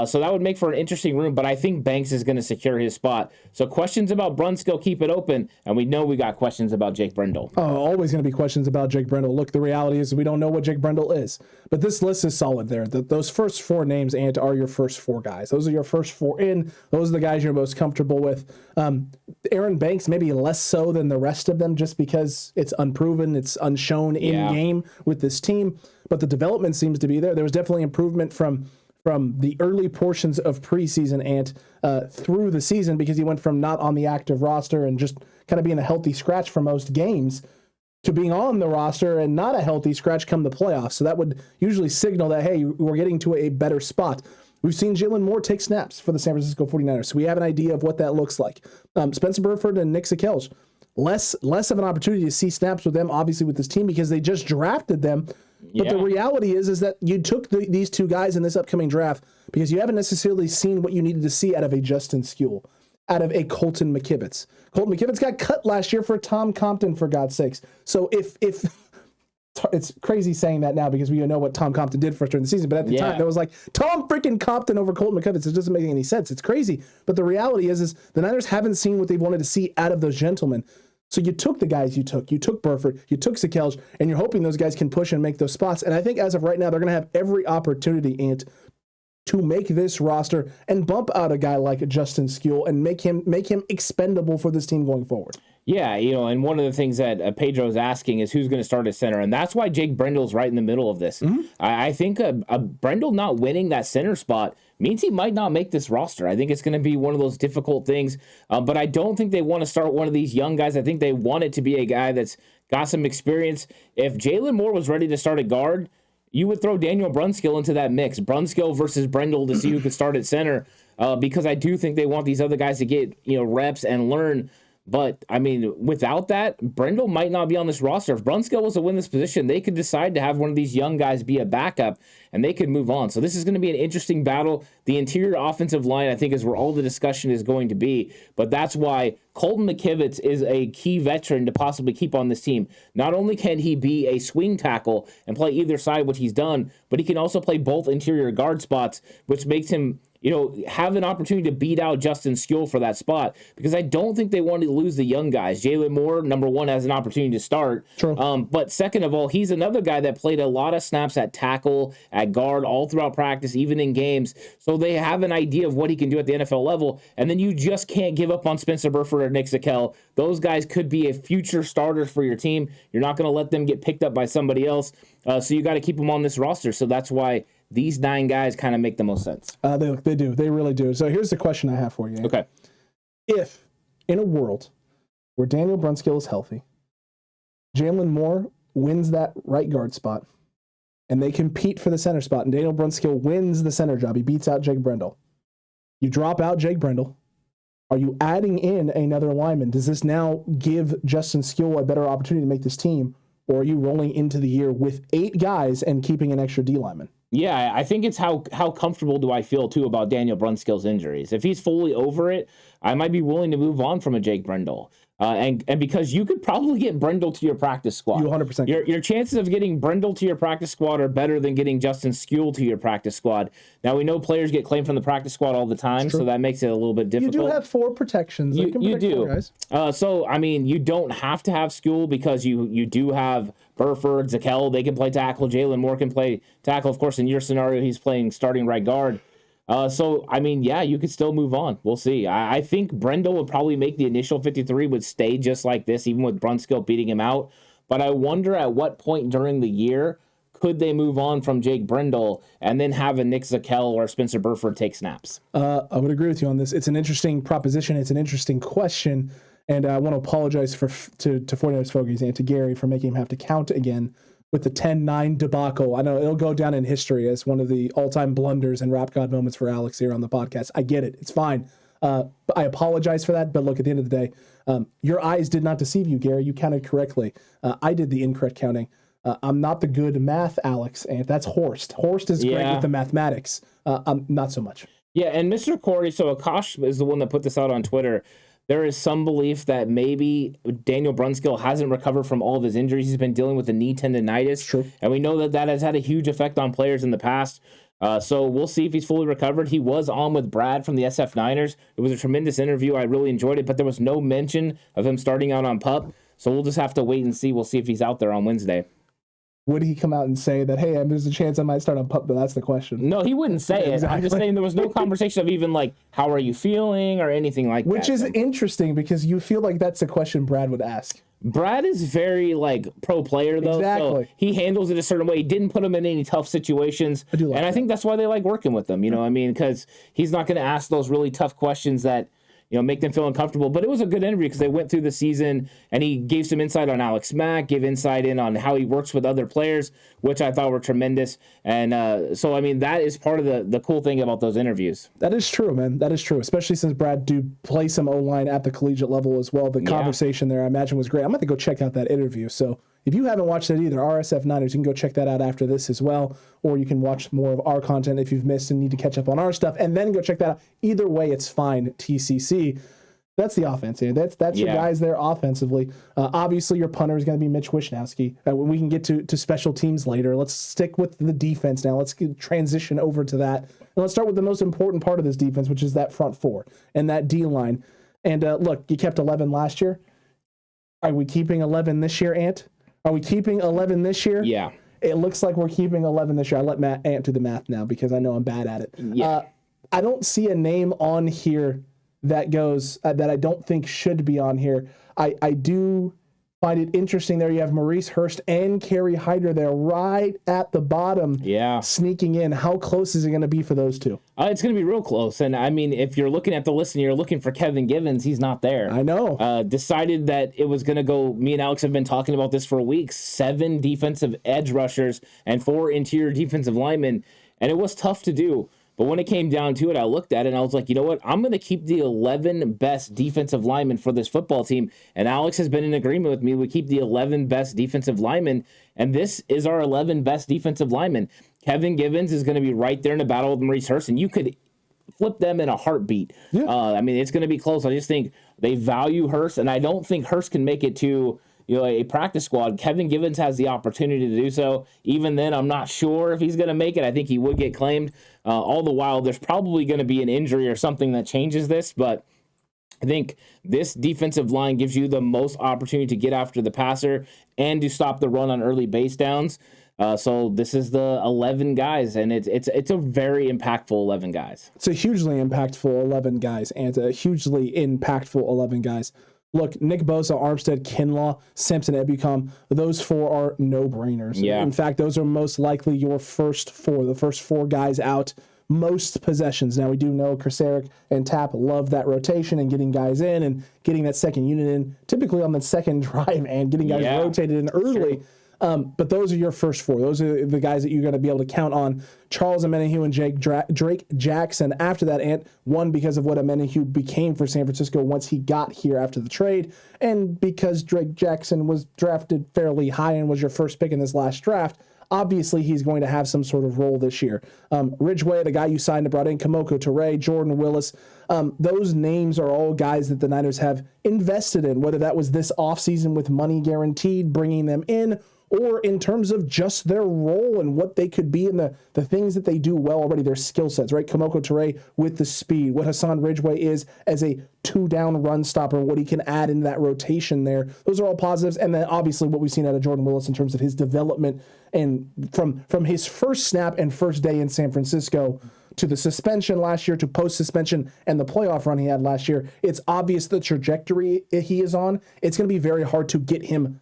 So that would make for an interesting room, but I think Banks is going to secure his spot. So questions about Brunskill, keep it open, and we know we got questions about Jake Brendel. Oh, always going to be questions about Jake Brendel. Look, the reality is we don't know what Jake Brendel is, but this list is solid there. Those first 4 names, Ant, are your first 4 guys. Those are your first 4 in. Those are the guys you're most comfortable with. Aaron Banks, maybe less so than the rest of them just because it's unproven, it's unshown in game with this team, but the development seems to be there. There was definitely improvement from the early portions of preseason through the season because he went from not on the active roster and just kind of being a healthy scratch for most games to being on the roster and not a healthy scratch come the playoffs. So that would usually signal that, hey, we're getting to a better spot. We've seen Jalen Moore take snaps for the San Francisco 49ers, so we have an idea of what that looks like. Spencer Burford and Nick Sakelj, less of an opportunity to see snaps with them, obviously, with this team because they just drafted them. But the reality is that you took these two guys in this upcoming draft because you haven't necessarily seen what you needed to see out of a Justin Skule, out of a Colton McKivitz. Colton McKivitz got cut last year for Tom Compton, for God's sakes. So if it's crazy saying that now because we know what Tom Compton did for us during the season, but at the time, it was like, Tom freaking Compton over Colton McKivitz. It doesn't make any sense. It's crazy. But the reality is the Niners haven't seen what they wanted to see out of those gentlemen. So you took the guys you took. You took Burford, you took Sakelj, and you're hoping those guys can push and make those spots. And I think as of right now, they're going to have every opportunity, Ant, to make this roster and bump out a guy like Justin Skule and make him expendable for this team going forward. Yeah, and one of the things that Pedro's asking is who's going to start at center, and that's why Jake Brendle's right in the middle of this. Mm-hmm. I think Brendle not winning that center spot means he might not make this roster. I think it's going to be one of those difficult things, but I don't think they want to start one of these young guys. I think they want it to be a guy that's got some experience. If Jalen Moore was ready to start at guard, you would throw Daniel Brunskill into that mix. Brunskill versus Brendle to see who could start at center, because I do think they want these other guys to get reps and learn. But, I mean, without that, Brendle might not be on this roster. If Brunskill was to win this position, they could decide to have one of these young guys be a backup, and they could move on. So this is going to be an interesting battle. The interior offensive line, I think, is where all the discussion is going to be. But that's why Colton McKivitz is a key veteran to possibly keep on this team. Not only can he be a swing tackle and play either side, which he's done, but he can also play both interior guard spots, which makes him have an opportunity to beat out Justin Skule for that spot, because I don't think they want to lose the young guys. Jalen Moore, number one, has an opportunity to start. True. But second of all, he's another guy that played a lot of snaps at tackle, at guard, all throughout practice, even in games. So they have an idea of what he can do at the NFL level. And then you just can't give up on Spencer Burford or Nick Sakelj. Those guys could be a future starters for your team. You're not going to let them get picked up by somebody else. So you got to keep them on this roster. So that's why these 9 guys kind of make the most sense. They do. They really do. So here's the question I have for you. Okay. If, in a world where Daniel Brunskill is healthy, Jalen Moore wins that right guard spot, and they compete for the center spot, and Daniel Brunskill wins the center job, he beats out Jake Brendle. You drop out Jake Brendle. Are you adding in another lineman? Does this now give Justin Skule a better opportunity to make this team, or are you rolling into the year with 8 guys and keeping an extra D lineman? Yeah, I think it's how comfortable do I feel, too, about Daniel Brunskill's injuries. If he's fully over it, I might be willing to move on from a Jake Brendle. And because you could probably get Brendle to your practice squad. You 100%. Your chances of getting Brendle to your practice squad are better than getting Justin Skule to your practice squad. Now, we know players get claimed from the practice squad all the time, so that makes it a little bit difficult. You do have 4 protections. You do. So, I mean, you don't have to have Skule because you do have Burford, Sakelj, they can play tackle. Jalen Moore can play tackle. Of course, in your scenario, he's playing starting right guard. So, I mean, yeah, you could still move on. We'll see. I think Brendle would probably make the initial 53, would stay just like this, even with Brunskill beating him out. But I wonder at what point during the year could they move on from Jake Brendle and then have a Nick Sakelj or Spencer Burford take snaps? I would agree with you on this. It's an interesting proposition. It's an interesting question. And I want to apologize to 49ers Fogies and to Gary for making him have to count again with the 10-9 debacle. I know it'll go down in history as one of the all-time blunders and rap god moments for Alex here on the podcast. I get it. It's fine. I apologize for that. But look, at the end of the day, your eyes did not deceive you, Gary. You counted correctly. I did the incorrect counting. I'm not the good math, Alex, and that's Horst. Horst is great with the mathematics. I'm not so much. Yeah, and Mr. Corey, so Akash is the one that put this out on Twitter. There is some belief that maybe Daniel Brunskill hasn't recovered from all of his injuries. He's been dealing with a knee tendonitis. True. And we know that has had a huge effect on players in the past. So we'll see if he's fully recovered. He was on with Brad from the SF Niners. It was a tremendous interview. I really enjoyed it, but there was no mention of him starting out on PUP. So we'll just have to wait and see. We'll see if he's out there on Wednesday. Would he come out and say that, hey, there's a chance I might start on PUP? But that's the question. No, he wouldn't say it. I'm just saying there was no conversation of even like, how are you feeling or anything like that. Which is interesting because you feel like that's a question Brad would ask. Brad is very like pro player though. Exactly. So he handles it a certain way. He didn't put him in any tough situations. I think that's why they like working with him. You know what I mean? Because he's not going to ask those really tough questions that, make them feel uncomfortable. But it was a good interview because they went through the season, and he gave some insight on Alex Mack, gave insight in on how he works with other players, which I thought were tremendous. And so, I mean, that is part of the cool thing about those interviews. That is true, man. That is true, especially since Brad do play some O-line at the collegiate level as well. The conversation there, I imagine, was great. I'm going to go check out that interview. So if you haven't watched it either, RSF Niners, you can go check that out after this as well, or you can watch more of our content if you've missed and need to catch up on our stuff, and then go check that out. Either way, it's fine, TCC. That's the offense here. That's your guys there offensively. Obviously, your punter is going to be Mitch Wishnowsky. We can get to special teams later. Let's stick with the defense now. Let's transition over to that. And let's start with the most important part of this defense, which is that front four and that D-line. And look, you kept 11 last year. Are we keeping 11 this year, Ant? Are we keeping 11 this year? Yeah. It looks like we're keeping 11 this year. I let Ant do the math now because I know I'm bad at it. Yeah. I don't see a name on here that goes that I don't think should be on here. I do find it interesting there. You have Maurice Hurst and Kerry Hyder there right at the bottom. Yeah. Sneaking in. How close is it going to be for those two? It's going to be real close. And I mean, if you're looking at the list and you're looking for Kevin Givens, he's not there. I know. Decided that it was going to go. Me and Alex have been talking about this for weeks. 7 defensive edge rushers and 4 interior defensive linemen. And it was tough to do. But when it came down to it, I looked at it and I was like, you know what? I'm going to keep the 11 best defensive linemen for this football team. And Alex has been in agreement with me. We keep the 11 best defensive linemen. And this is our 11 best defensive linemen. Kevin Givens is going to be right there in the battle with Maurice Hurst. And you could flip them in a heartbeat. Yeah. I mean, it's going to be close. I just think they value Hurst. And I don't think Hurst can make it to a practice squad. Kevin Givens has the opportunity to do so. Even then, I'm not sure if he's going to make it. I think he would get claimed. All the while, there's probably going to be an injury or something that changes this, but I think this defensive line gives you the most opportunity to get after the passer and to stop the run on early base downs. So this is the 11 guys, and it's a very impactful 11 guys. It's a hugely impactful 11 guys, and a hugely impactful 11 guys. Look, Nick Bosa, Armstead, Kinlaw, Simpson, Ebukam, those 4 are no-brainers. Yeah. In fact, those are most likely your first 4, the first 4 guys out most possessions. Now, we do know Kraseric and Tapp love that rotation and getting guys in and getting that second unit in, typically on the second drive and getting guys rotated in early. But those are your first 4. Those are the guys that you're going to be able to count on. Charles Omenihu and Drake Jackson after that, Ant, one because of what Omenihu became for San Francisco once he got here after the trade, and because Drake Jackson was drafted fairly high and was your first pick in this last draft. Obviously, he's going to have some sort of role this year. Ridgeway, the guy you signed and brought in, Kamoko Toure, Jordan Willis, those names are all guys that the Niners have invested in, whether that was this offseason with money guaranteed, bringing them in, or in terms of just their role and what they could be and the things that they do well already, their skill sets, right? Kamoko Toure with the speed, what Hassan Ridgeway is as a 2-down run stopper, what he can add into that rotation there. Those are all positives. And then obviously what we've seen out of Jordan Willis in terms of his development and from his first snap and first day in San Francisco to the suspension last year, to post-suspension and the playoff run he had last year, it's obvious the trajectory he is on. It's going to be very hard to get him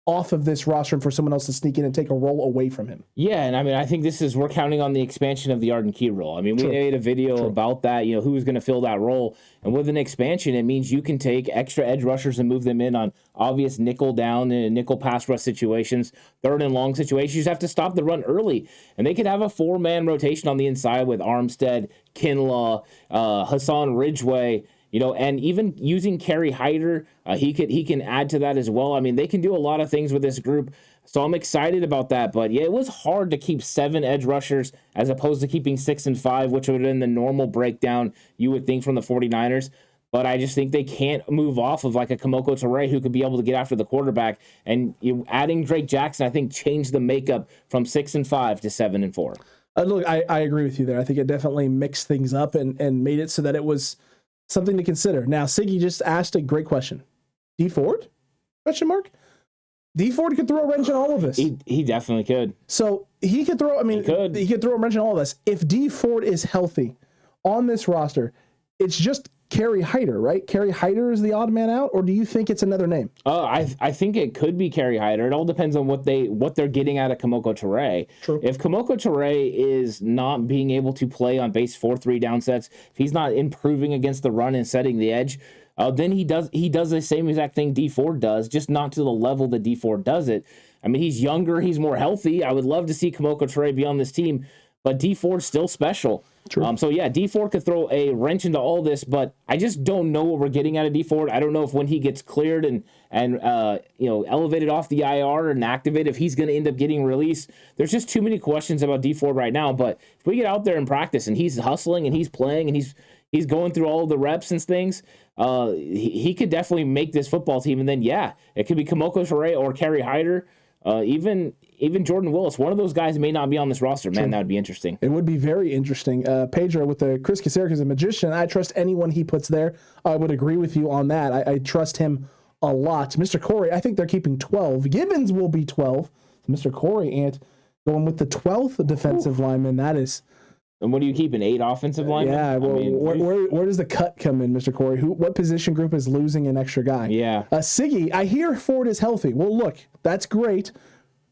off of this roster and for someone else to sneak in and take a role away from him. Yeah, and I mean, I think we're counting on the expansion of the Arden Key role. I mean, we made a video about that, who's going to fill that role. And with an expansion, it means you can take extra edge rushers and move them in on obvious nickel down and nickel pass rush situations, 3rd and long situations. You just have to stop the run early. And they could have a 4-man rotation on the inside with Armstead, Kinlaw, Hassan Ridgeway, and even using Kerry Hyder, he can add to that as well. I mean, they can do a lot of things with this group, so I'm excited about that. But yeah, it was hard to keep 7 edge rushers as opposed to keeping 6 and 5, which would have been the normal breakdown you would think from the 49ers. But I just think they can't move off of like a Kamoko Toure who could be able to get after the quarterback. And adding Drake Jackson, I think, changed the makeup from 6 and 5 to 7 and 4. Look, I agree with you there. I think it definitely mixed things up and made it so that it was something to consider. Now, Siggy just asked a great question. D Ford? Question mark? D Ford could throw a wrench in all of this. He definitely could. So he could throw, he could throw a wrench in all of this. If D Ford is healthy on this roster, it's just Kerry Hyder, right? Kerry Hyder is the odd man out, or do you think it's another name? I think it could be Kerry Hyder. It all depends on what they're getting out of Kamoko Toure. True. If Kamoko Toure is not being able to play on base 4-3 down sets, if he's not improving against the run and setting the edge, then he does the same exact thing D Ford does, just not to the level that D Ford does it. I mean, he's younger, he's more healthy. I would love to see Kamoko Toure be on this team, but D Ford's still special. True. So yeah, D Ford could throw a wrench into all this, but I just don't know what we're getting out of D Ford. I don't know if when he gets cleared and elevated off the IR and activated, if he's going to end up getting released. There's just too many questions about D Ford right now. But if we get out there and practice and he's hustling and he's playing and he's going through all of the reps and things, he could definitely make this football team. And then yeah, it could be Kamoko Toure or Kerry Hyder. Even Jordan Willis, one of those guys may not be on this roster. Man, that would be interesting. It would be very interesting. Pedro, with the Chris Kasarik as a magician, I trust anyone he puts there. I would agree with you on that. I trust him a lot. Mr. Corey, I think they're keeping 12. Gibbons will be 12. Mr. Corey, and going with the 12th defensive lineman. That is. And what are you keeping? 8 offensive linemen? Yeah, well, where does the cut come in, Mr. Corey? What position group is losing an extra guy? Yeah. Siggy, I hear Ford is healthy. Well, look, that's great.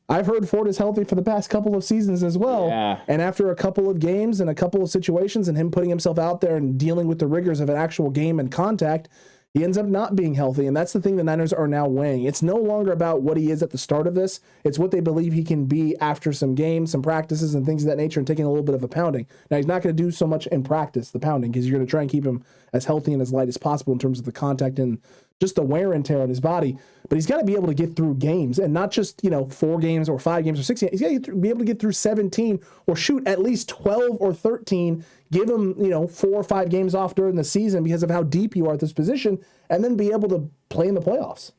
I've heard Ford is healthy for the past couple of seasons as well. Yeah. And after a couple of games and a couple of situations and him putting himself out there and dealing with the rigors of an actual game and contact, he ends up not being healthy. And that's the thing the Niners are now weighing. It's no longer about what he is at the start of this. It's what they believe he can be after some games, some practices, and things of that nature, and taking a little bit of a pounding. Now, he's not going to do so much in practice, the pounding, because you're going to try and keep him as healthy and as light as possible in terms of the contact and just the wear and tear on his body. But he's got to be able to get through games, and not just 4 games or 5 games or 6 games. He's got to be able to get through 17 or shoot at least 12 or 13. Give him 4 or 5 games off during the season because of how deep you are at this position, and then be able to play in the playoffs.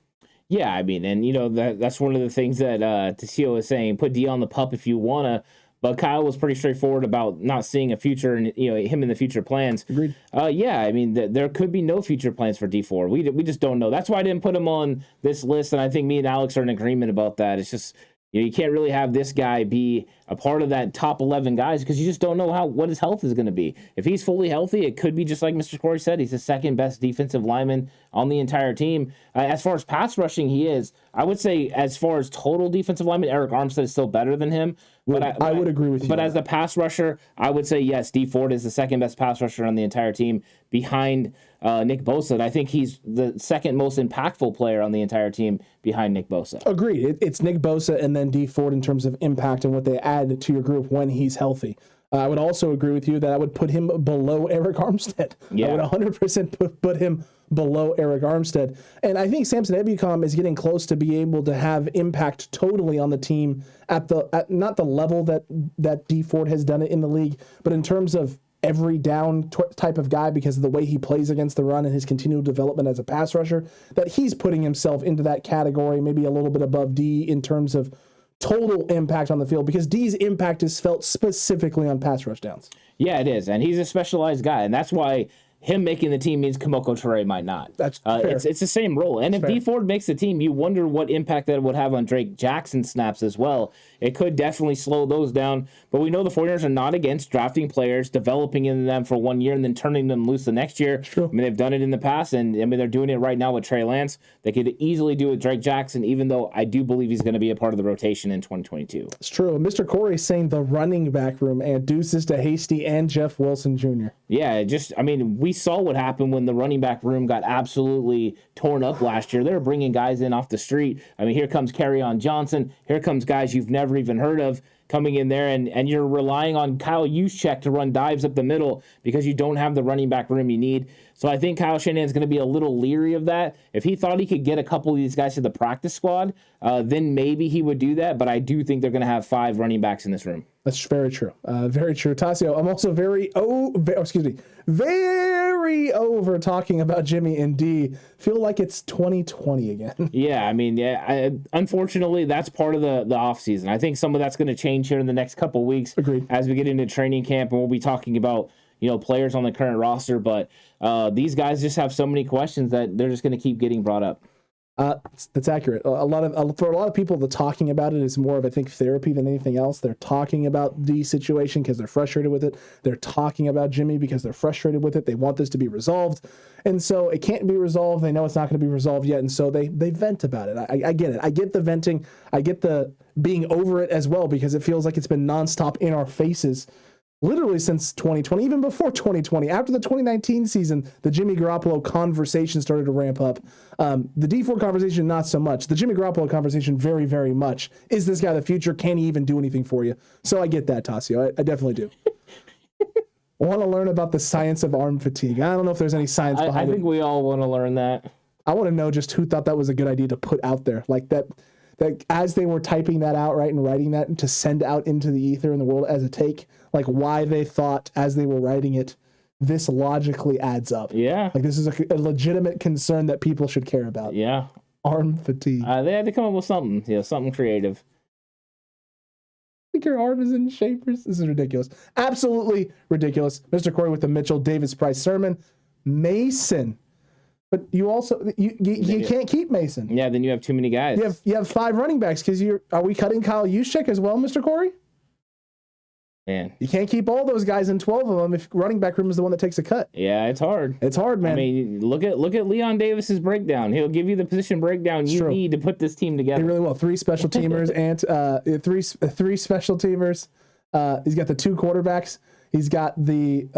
Yeah, I mean, and that's one of the things that Tessio is saying. Put D on the pup if you wanna. But Kyle was pretty straightforward about not seeing a future and him in the future plans. Agreed. Yeah, I mean there could be no future plans for D4. We just don't know. That's why I didn't put him on this list, and I think me and Alex are in agreement about that. It's just you can't really have this guy be a part of that top 11 guys because you just don't know what his health is going to be. If he's fully healthy, it could be just like Mr. Corey said. He's the second best defensive lineman on the entire team. As far as pass rushing, he is. I would say as far as total defensive lineman, Eric Armstead is still better than him. But I would agree with you. But as the pass rusher, I would say, yes, D Ford is the second best pass rusher on the entire team behind Nick Bosa. And I think he's the second most impactful player on the entire team behind Nick Bosa. Agreed. It's Nick Bosa and then D Ford in terms of impact and what they add to your group when he's healthy. I would also agree with you that I would put him below Eric Armstead. Yeah. I would 100% put him below Eric Armstead. And I think Samson Ebukam is getting close to be able to have impact totally on the team at not the level that D Ford has done it in the league, but in terms of every down type of guy because of the way he plays against the run and his continual development as a pass rusher, that he's putting himself into that category, maybe a little bit above D in terms of total impact on the field, because D's impact is felt specifically on pass rush downs. Yeah, it is. And he's a specialized guy. And that's why him making the team means Kamoko Toure might not. That's fair. It's the same role. And if D Ford makes the team, you wonder what impact that would have on Drake Jackson's snaps as well. It could definitely slow those down. But we know the 49ers are not against drafting players, developing in them for 1 year, and then turning them loose the next year. True. I mean, they've done it in the past, and I mean, they're doing it right now with Trey Lance. They could easily do it with Drake Jackson, even though I do believe he's going to be a part of the rotation in 2022. It's true. Mr. Corey is saying the running back room and deuces to Hasty and Jeff Wilson Jr. Yeah, we saw what happened when the running back room got absolutely torn up last year. They were bringing guys in off the street. I mean, here comes Kerryon Johnson. Here comes guys you've never even heard of coming in there, and you're relying on Kyle Juszczyk to run dives up the middle because you don't have the running back room you need. So I think Kyle Shanahan's going to be a little leery of that. If he thought he could get a couple of these guys to the practice squad, then maybe he would do that. But I do think they're going to have 5 running backs in this room. That's very true. Very true. Tasio, I'm also very over talking about Jimmy and D. Feel like it's 2020 again. Yeah, I mean, unfortunately, that's part of the offseason. I think some of that's going to change here in the next couple of weeks. Agreed. As we get into training camp, and we'll be talking about players on the current roster. But these guys just have so many questions that they're just going to keep getting brought up. That's accurate. For a lot of people, the talking about it is more of, I think, therapy than anything else. They're talking about the situation because they're frustrated with it. They're talking about Jimmy because they're frustrated with it. They want this to be resolved. And so it can't be resolved. They know it's not going to be resolved yet. And so they vent about it. I get it. I get the venting. I get the being over it as well, because it feels like it's been nonstop in our faces literally since 2020, even before 2020. After the 2019 season, the Jimmy Garoppolo conversation started to ramp up. The D4 conversation, not so much. The Jimmy Garoppolo conversation, very, very much. Is this guy the future? Can he even do anything for you? So I get that, Tassio. I definitely do. I want to learn about the science of arm fatigue. I don't know if there's any science behind it. I think we all want to learn that. I want to know just who thought that was a good idea to put out there. Like that as they were typing that out, right, and writing that to send out into the ether in the world as a take, like why they thought as they were writing it, this logically adds up. Yeah. Like this is a legitimate concern that people should care about. Yeah. Arm fatigue. They had to come up with something. Yeah, something creative. I think your arm is in shape. This is ridiculous. Absolutely ridiculous. Mr. Corey with the Mitchell Davis Price sermon. Mason. But you also you can't keep Mason. Yeah, then you have too many guys. You have 5 running backs because are we cutting Kyle Juszczyk as well, Mr. Corey? Man, you can't keep all those guys in 12 of them if running back room is the one that takes a cut. Yeah, it's hard. It's hard, man. I mean, look at Leon Davis's breakdown. He'll give you the position breakdown you need to put this team together. He really will. 3 special teamers and three special teamers. He's got the 2 quarterbacks. He's got the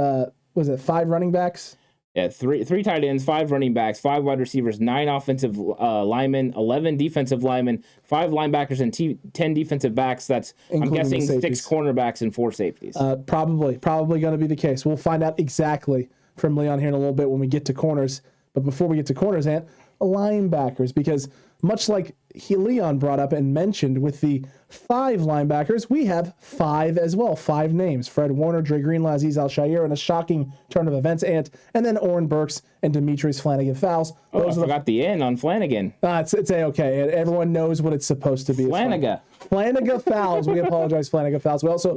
5 running backs. Yeah, three tight ends, 5 running backs, 5 wide receivers, 9 offensive linemen, 11 defensive linemen, 5 linebackers, and 10 defensive backs. That's, including, I'm guessing, 6 cornerbacks and 4 safeties. Probably going to be the case. We'll find out exactly from Leon here in a little bit when we get to corners. But before we get to corners, Ant, linebackers, because much like Leon brought up and mentioned with the 5 linebackers, we have 5 as well. 5 names: Fred Warner, Dre Greenlaw, Azeez Al-Shaair, and a shocking turn of events, and then Oren Burks and Demetrius Flannigan-Fowles. I forgot the N on Flanagan. It's A-okay. Everyone knows what it's supposed to be. Flanagan-Fowles. We apologize, Flanagan-Fowles. We also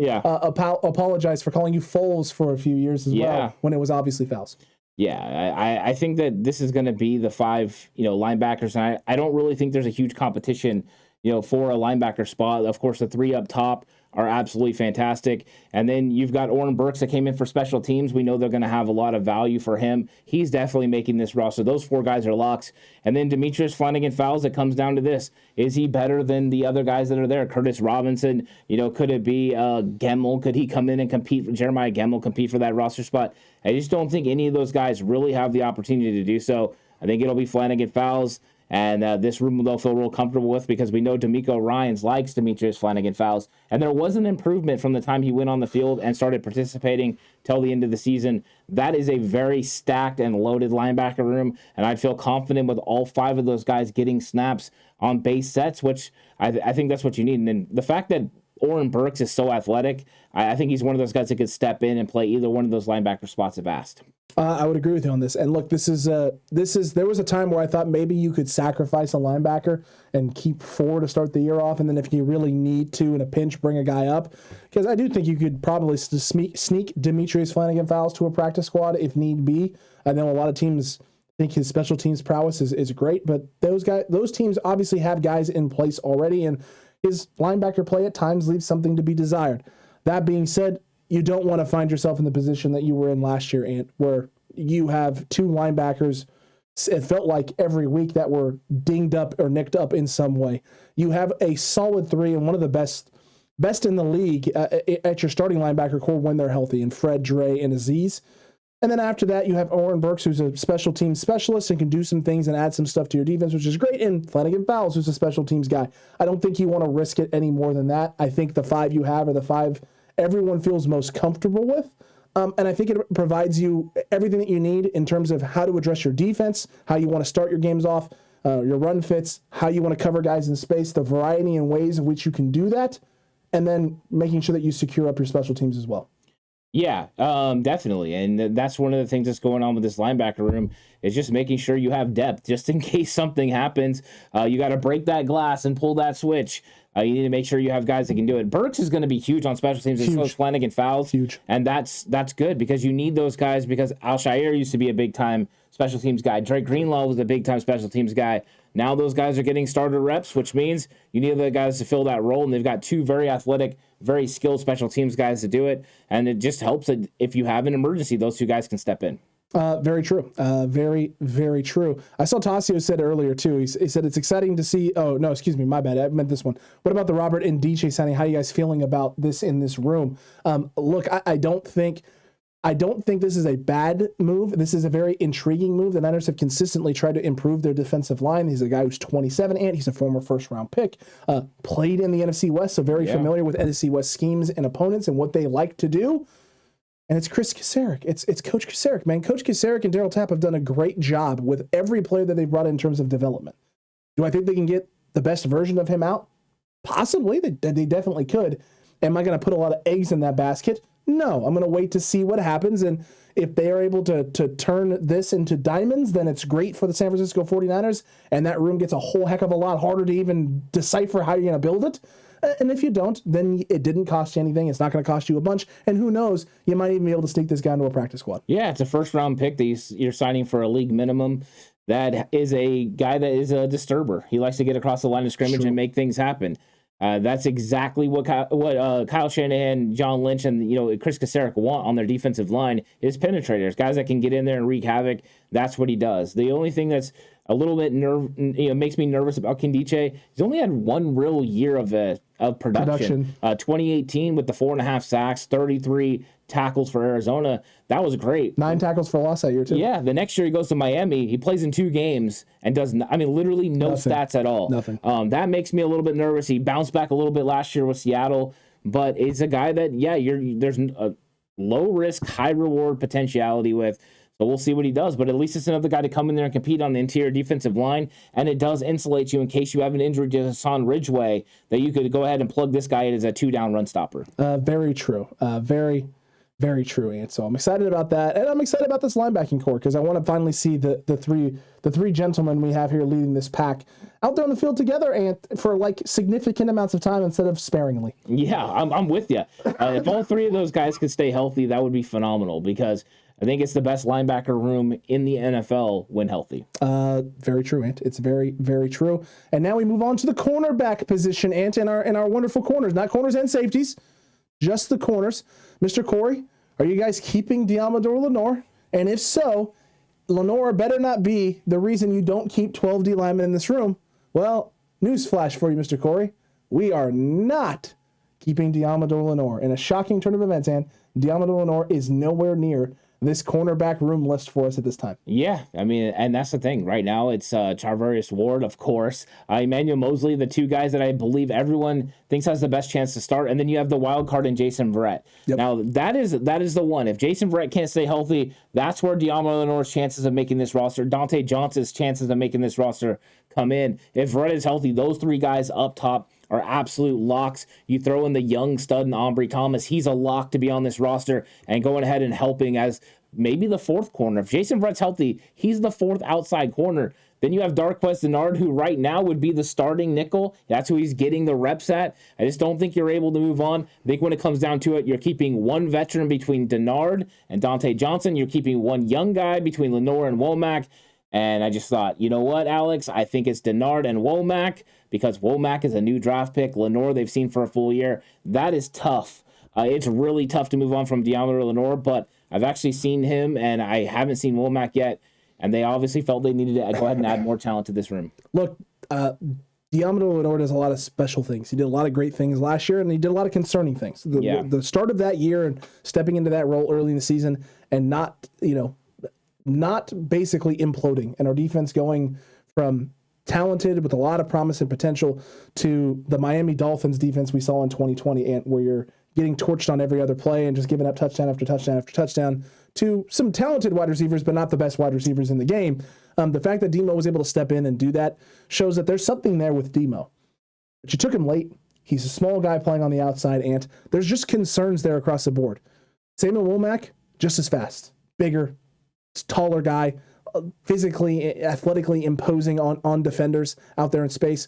apologize for calling you Foles for a few years as well, when it was obviously Fowles. Yeah, I think that this is going to be the 5, linebackers, and I don't really think there's a huge competition, for a linebacker spot. Of course, the 3 up top are absolutely fantastic, and then you've got Oren Burks that came in for special teams. We know they're going to have a lot of value for him. He's definitely making this roster. Those 4 guys are locks, and then Demetrius Flanagan-Fowles. It comes down to this: is he better than the other guys that are there? Curtis Robinson, could it be Gemmel? Could he come in and compete? Jeremiah Gemmel compete for that roster spot? I just don't think any of those guys really have the opportunity to do so. I think it'll be Flanagan-Fowles, and this room they'll feel real comfortable with, because we know D'Amico Ryans likes Demetrius Flanagan-Fowles, and there was an improvement from the time he went on the field and started participating till the end of the season. That is a very stacked and loaded linebacker room, and I feel confident with all 5 of those guys getting snaps on base sets, which I think that's what you need. And then the fact that Oren Burks is so athletic, I think he's one of those guys that could step in and play either one of those linebacker spots if asked. I would agree with you on this. And look, there was a time where I thought maybe you could sacrifice a linebacker and keep 4 to start the year off, and then if you really need to in a pinch, bring a guy up. Because I do think you could probably sneak Demetrius Flanagan-Fowles to a practice squad if need be. I know a lot of teams think his special teams prowess is great, but those teams obviously have guys in place already, and his linebacker play at times leaves something to be desired. That being said, you don't want to find yourself in the position that you were in last year, Ant, where you have 2 linebackers, it felt like every week, that were dinged up or nicked up in some way. You have a solid 3 and one of the best in the league at your starting linebacker core when they're healthy, and Fred, Dre, and Azeez. And then after that, you have Oren Burks, who's a special teams specialist and can do some things and add some stuff to your defense, which is great, and Flanagan-Fowles, who's a special teams guy. I don't think you want to risk it any more than that. I think the 5 you have are the 5 everyone feels most comfortable with. And I think it provides you everything that you need in terms of how to address your defense, how you want to start your games off, your run fits, how you want to cover guys in space, the variety and ways in which you can do that, and then making sure that you secure up your special teams as well. Yeah, definitely. And that's one of the things that's going on with this linebacker room, is just making sure you have depth just in case something happens. You got to break that glass and pull that switch. You need to make sure you have guys that can do it. Burks is going to be huge on special teams. So is Flanagan-Fowles. Huge. And that's good, because you need those guys, because Al-Shaair used to be a big-time special teams guy. Drake Greenlaw was a big-time special teams guy. Now those guys are getting starter reps, which means you need the guys to fill that role, and they've got two very athletic, very skilled special teams guys to do it, and it just helps that if you have an emergency, those two guys can step in. Very true. Very, very true. I saw Tassio said earlier, too. He said it's exciting to see. Oh, no, excuse me. My bad. I meant this one. What about the Robert and DJ signing? How are you guys feeling about this in this room? Look, I don't think this is a bad move. This is a very intriguing move. The Niners have consistently tried to improve their defensive line. He's a guy who's 27, and he's a former first-round pick. Played in the NFC West, so very familiar with NFC West schemes and opponents and what they like to do. And it's Chris Kasarik. It's Coach Kasarik, man. Coach Kasarik and Darryl Tapp have done a great job with every player that they've brought in terms of development. Do I think they can get the best version of him out? Possibly. They definitely could. Am I going to put a lot of eggs in that basket? No. I'm going to wait to see what happens. And if they are able to turn this into diamonds, then it's great for the San Francisco 49ers. And that room gets a whole heck of a lot harder to even decipher how you're going to build it. And if you don't, then it didn't cost you anything. It's not going to cost you a bunch. And who knows, you might even be able to sneak this guy into a practice squad. Yeah, it's a first-round pick that you're signing for a league minimum. That is a guy that is a disturber. He likes to get across the line of scrimmage and make things happen. That's exactly what Kyle Shanahan, John Lynch, and Chris Kasarik want on their defensive line is penetrators, guys that can get in there and wreak havoc. That's what he does. The only thing that's a little bit makes me nervous about Kindiche, he's only had one real year of production. 2018 with the 4.5 sacks, 33 tackles for Arizona. That was great. 9 tackles for loss that year, too. Yeah, the next year he goes to Miami. He plays in 2 games and does, literally no stats at all. Nothing. That makes me a little bit nervous. He bounced back a little bit last year with Seattle, but it's a guy that, there's a low risk, high reward potentiality with. So we'll see what he does, but at least it's another guy to come in there and compete on the interior defensive line, and it does insulate you in case you have an injury to Hassan Ridgeway, that you could go ahead and plug this guy in as a 2-down run stopper. Very true. Very, very true, and so I'm excited about that, and I'm excited about this linebacking core because I want to finally see the three gentlemen we have here leading this pack out there on the field together and for significant amounts of time instead of sparingly. Yeah, I'm with you. If all 3 of those guys could stay healthy, that would be phenomenal because I think it's the best linebacker room in the NFL when healthy. Very true, Ant. It's very, very true. And now we move on to the cornerback position, Ant, and our wonderful corners. Not corners and safeties, just the corners. Mr. Corey, are you guys keeping Diamador Lenore? And if so, Lenore better not be the reason you don't keep 12 D linemen in this room. Well, newsflash for you, Mr. Corey. We are not keeping Diamador Lenore. In a shocking turn of events, Ant, Diamador Lenore is nowhere near this cornerback room list for us at this time. Yeah, and that's the thing. Right now, it's Charvarius Ward, of course, Emmanuel Mosley, the 2 guys that I believe everyone thinks has the best chance to start, and then you have the wild card in Jason Verrett. Yep. Now, that is the one. If Jason Verrett can't stay healthy, that's where Diamador Lenore's chances of making this roster, Dante Johnson's chances of making this roster come in. If Verrett is healthy, those 3 guys up top are absolute locks. You throw in the young stud and Ambry Thomas, he's a lock to be on this roster and going ahead and helping as maybe the 4th corner. If Jason Verrett's healthy, he's the 4th outside corner. Then you have Darqueze Dennard, who right now would be the starting nickel. That's who he's getting the reps at. I just don't think you're able to move on. I think when it comes down to it, you're keeping one veteran between Dennard and Dante Johnson. You're keeping one young guy between Lenore and Womack. And I just thought, you know what, Alex? I think it's Dennard and Womack because Womack is a new draft pick. Lenore, they've seen for a full year. That is tough. It's really tough to move on from Diamador Lenore, but I've actually seen him, and I haven't seen Womack yet, and they obviously felt they needed to go ahead and add more talent to this room. Look, Diamador Lenore does a lot of special things. He did a lot of great things last year, and he did a lot of concerning things. The start of that year and stepping into that role early in the season and not basically imploding, and our defense going from talented with a lot of promise and potential to the Miami Dolphins defense we saw in 2020, and where you're getting torched on every other play and just giving up touchdown after touchdown after touchdown to some talented wide receivers, but not the best wide receivers in the game. The fact that Demo was able to step in and do that shows that there's something there with Demo. But you took him late. He's a small guy playing on the outside, and there's just concerns there across the board. Samuel Womack, just as fast, bigger, taller guy, physically, athletically imposing on defenders out there in space.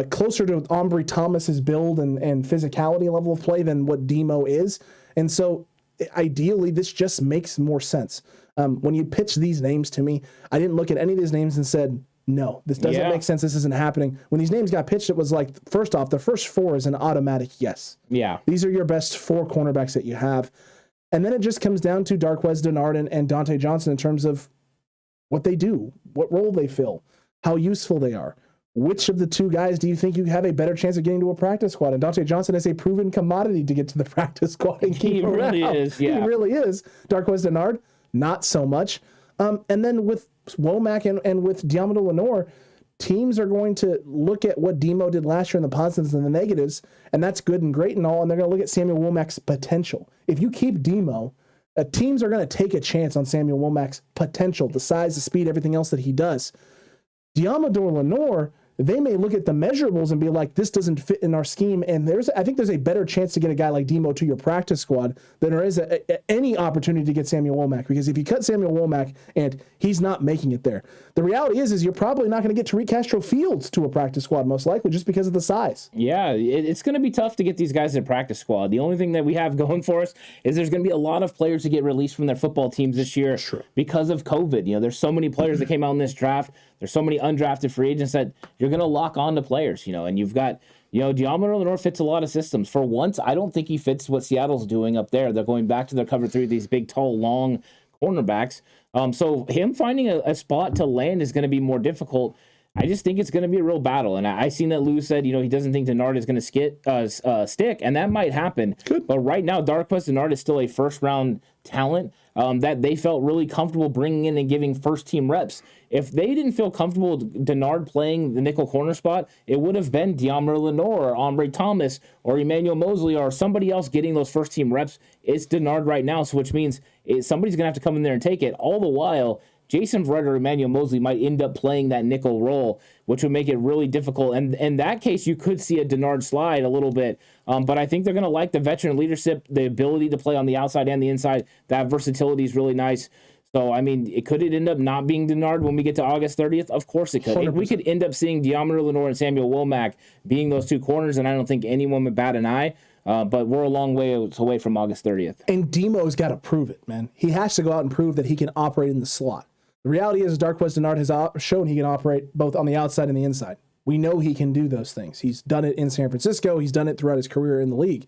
Closer to Ambry Thomas's build and physicality level of play than what Demo is. And so ideally, this just makes more sense. When you pitch these names to me, I didn't look at any of these names and said, no, this doesn't make sense. This isn't happening. When these names got pitched, it was like, first off, the first 4 is an automatic yes. Yeah. These are your best 4 cornerbacks that you have. And then it just comes down to Darqueze Dennard and Dante Johnson in terms of what they do, what role they fill, how useful they are. Which of the 2 guys do you think you have a better chance of getting to a practice squad? And Dante Johnson is a proven commodity to get to the practice squad and keep around. He really is, yeah. He really is. Darqueze Dennard, not so much. And then with Womack and with Diamondou Lenoir, teams are going to look at what Demo did last year in the positives and the negatives, and that's good and great and all, and they're going to look at Samuel Womack's potential. If you keep Demo, teams are going to take a chance on Samuel Womack's potential, the size, the speed, everything else that he does. Diamondou Lenoir, they may look at the measurables and be like, this doesn't fit in our scheme. And I think there's a better chance to get a guy like Demo to your practice squad than there is any opportunity to get Samuel Womack. Because if you cut Samuel Womack and he's not making it there, the reality is you're probably not going to get Tariq Castro Fields to a practice squad, most likely, just because of the size. Yeah, it's going to be tough to get these guys to practice squad. The only thing that we have going for us is there's going to be a lot of players to get released from their football teams this year because of COVID. You know, there's so many players that came out in this draft. There's so many undrafted free agents that you're going to lock on to players, you know, and you've got, Diamondou Lenoir fits a lot of systems. For once, I don't think he fits what Seattle's doing up there. They're going back to their cover 3, these big, tall, long cornerbacks. So him finding a spot to land is going to be more difficult. I just think it's going to be a real battle. And I seen that Lou said, he doesn't think Dennard is going to stick, and that might happen. Good. But right now, Darqueze Dennard is still a first-round talent that they felt really comfortable bringing in and giving first-team reps. If they didn't feel comfortable with Dennard playing the nickel corner spot, it would have been Diamondou Lenoir or Ombre Thomas or Emmanuel Mosley or somebody else getting those first-team reps. It's Dennard right now, so which means somebody's going to have to come in there and take it. All the while, Jason Verrett or Emmanuel Mosley might end up playing that nickel role, which would make it really difficult. And in that case, you could see a Dennard slide a little bit. But I think they're going to like the veteran leadership, the ability to play on the outside and the inside. That versatility is really nice. So, I mean, could it end up not being Dennard when we get to August 30th? Of course it could. 100%. We could end up seeing Diamondou Lenoir and Samuel Womack being those 2 corners, and I don't think anyone would bat an eye. But we're a long way away from August 30th. And Demo's got to prove it, man. He has to go out and prove that he can operate in the slot. The reality is Darqueze Dennard has shown he can operate both on the outside and the inside. We know he can do those things. He's done it in San Francisco. He's done it throughout his career in the league.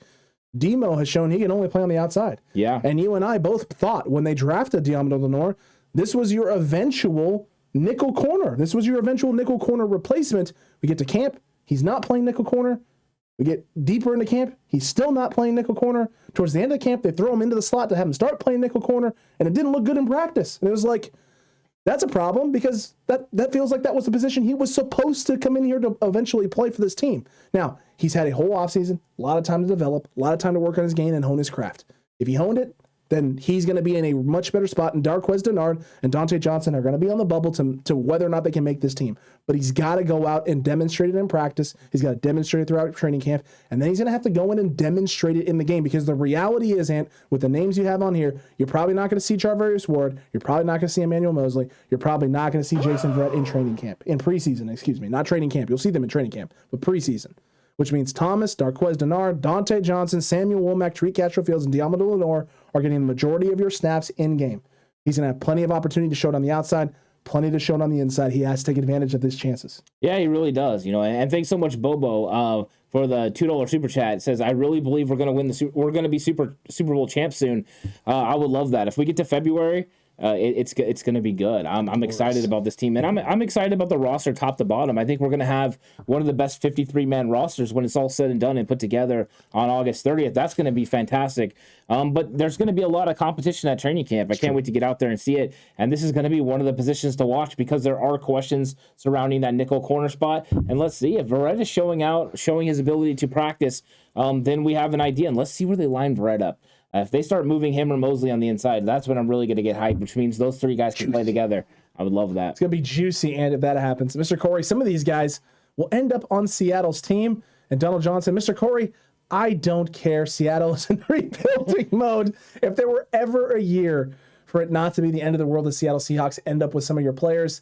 Demo has shown he can only play on the outside. Yeah. And you and I both thought when they drafted Diamondou Lenoir, this was your eventual nickel corner. This was your eventual nickel corner replacement. We get to camp. He's not playing nickel corner. We get deeper into camp. He's still not playing nickel corner. Towards the end of the camp, they throw him into the slot to have him start playing nickel corner, and it didn't look good in practice. And it was like, that's a problem because that feels like that was the position he was supposed to come in here to eventually play for this team. Now, he's had a whole offseason, a lot of time to develop, a lot of time to work on his game and hone his craft. If he honed it, then he's going to be in a much better spot, and Darqueze Dennard and Dante Johnson are going to be on the bubble to whether or not they can make this team. But he's got to go out and demonstrate it in practice. He's got to demonstrate it throughout training camp, and then he's going to have to go in and demonstrate it in the game, because the reality is, Ant, with the names you have on here, you're probably not going to see Charvarius Ward, you're probably not going to see Emmanuel Mosley, you're probably not going to see Jason Verrett in preseason, not training camp. You'll see them in training camp, but preseason. Which means Thomas, Darqueze Dennard, Dante Johnson, Samuel Womack, Tariq Castro Fields, and Diamondou Lenoir are getting the majority of your snaps in-game. He's going to have plenty of opportunity to show it on the outside, plenty to show it on the inside. He has to take advantage of his chances. Yeah, he really does. And thanks so much, Bobo, for the $2 super chat. It says, I really believe we're going to win we're going to be Super Bowl champs soon. I would love that. If we get to February, it's going to be good. I'm excited about this team, and I'm excited about the roster top to bottom. I think we're going to have one of the best 53-man rosters when it's all said and done and put together on August 30th. That's going to be fantastic. But there's going to be a lot of competition at training camp. I can't wait to get out there and see it. And this is going to be one of the positions to watch, because there are questions surrounding that nickel corner spot. And let's see if Verrett is showing his ability to practice. Then we have an idea, and let's see where they line Verrett up. If they start moving him or Mosley on the inside, that's when I'm really going to get hyped, which means those 3 guys can play together. I would love that. It's going to be juicy, and if that happens. Mr. Corey, some of these guys will end up on Seattle's team, and Donald Johnson. Mr. Corey, I don't care. Seattle is in rebuilding mode. If there were ever a year for it not to be the end of the world, the Seattle Seahawks end up with some of your players,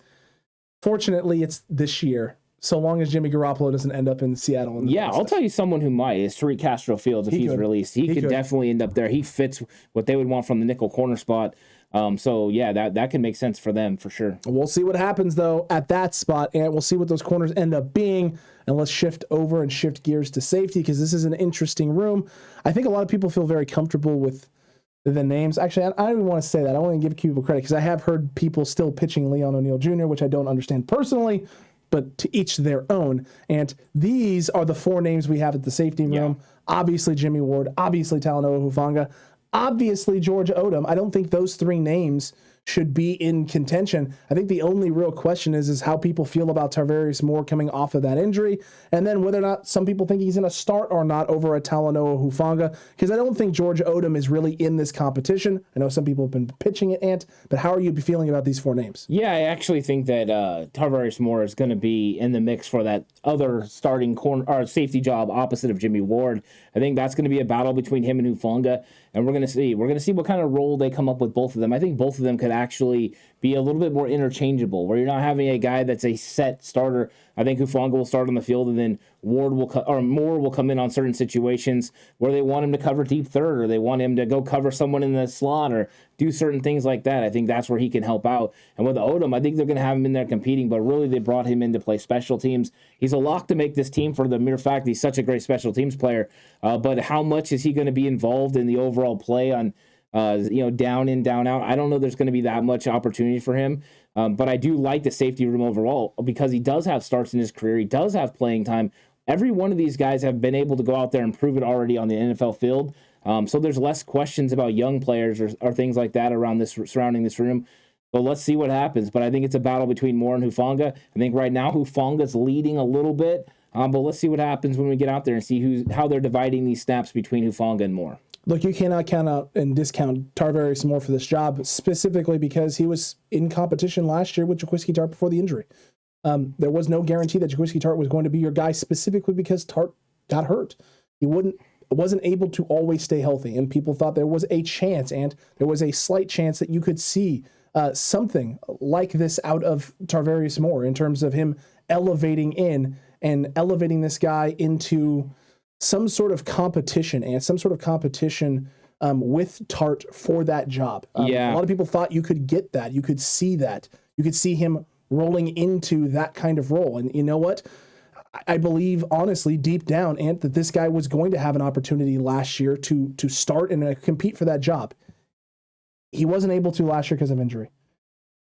fortunately, it's this year. So long as Jimmy Garoppolo doesn't end up in Seattle. I'll tell you someone who might is Tariq Castro Fields if he's released. He could definitely end up there. He fits what they would want from the nickel corner spot. So yeah, that can make sense for them for sure. We'll see what happens though at that spot, and we'll see what those corners end up being. And let's shift over and shift gears to safety, because this is an interesting room. I think a lot of people feel very comfortable with the names. Actually, I don't even want to say that. I want to give people credit, because I have heard people still pitching Leon O'Neal Jr., which I don't understand personally, but to each their own. And these are the 4 names we have at the safety room. Yeah. Obviously Jimmy Ward, obviously Talanoa Hufanga, obviously George Odom. I don't think those 3 names should be in contention. I think the only real question is how people feel about Tarvarius Moore coming off of that injury, and then whether or not some people think he's going to start or not over a Talanoa Hufanga, because I don't think George Odom is really in this competition. I know some people have been pitching it, Ant, but how are you feeling about these 4 names? Yeah, I actually think that Tarvarius Moore is going to be in the mix for that other starting corner or safety job opposite of Jimmy Ward. I think that's going to be a battle between him and Hufanga, and we're going to see what kind of role they come up with, both of them. I think both of them could actually be a little bit more interchangeable, where you're not having a guy that's a set starter. I think Hufanga will start on the field, and then Moore will come in on certain situations where they want him to cover deep third, or they want him to go cover someone in the slot, or do certain things like that. I think that's where he can help out. And with Odom, I think they're going to have him in there competing, but really they brought him in to play special teams. He's a lock to make this team for the mere fact he's such a great special teams player. But how much is he going to be involved in the overall play on down in, down out? I don't know there's going to be that much opportunity for him. But I do like the safety room overall, because he does have starts in his career. He does have playing time. Every one of these guys have been able to go out there and prove it already on the NFL field. So there's less questions about young players or things like that surrounding this room. So let's see what happens. But I think it's a battle between Moore and Hufanga. I think right now Hufanga's leading a little bit. But let's see what happens when we get out there and see how they're dividing these snaps between Hufanga and Moore. Look, you cannot count out and discount Tarvarius Moore for this job, specifically because he was in competition last year with Jaquiski Tartt before the injury. There was no guarantee that Jaquiski Tartt was going to be your guy, specifically because Tartt got hurt. He wasn't able to always stay healthy, and people thought there was a chance, and there was a slight chance that you could see something like this out of Tarvarius Moore in terms of him elevating this guy into some sort of competition with Tartt for that job. A lot of people thought you could get that. You could see that. You could see him rolling into that kind of role. And you know what? I believe, honestly, deep down, Ant, that this guy was going to have an opportunity last year to start and compete for that job. He wasn't able to last year because of injury.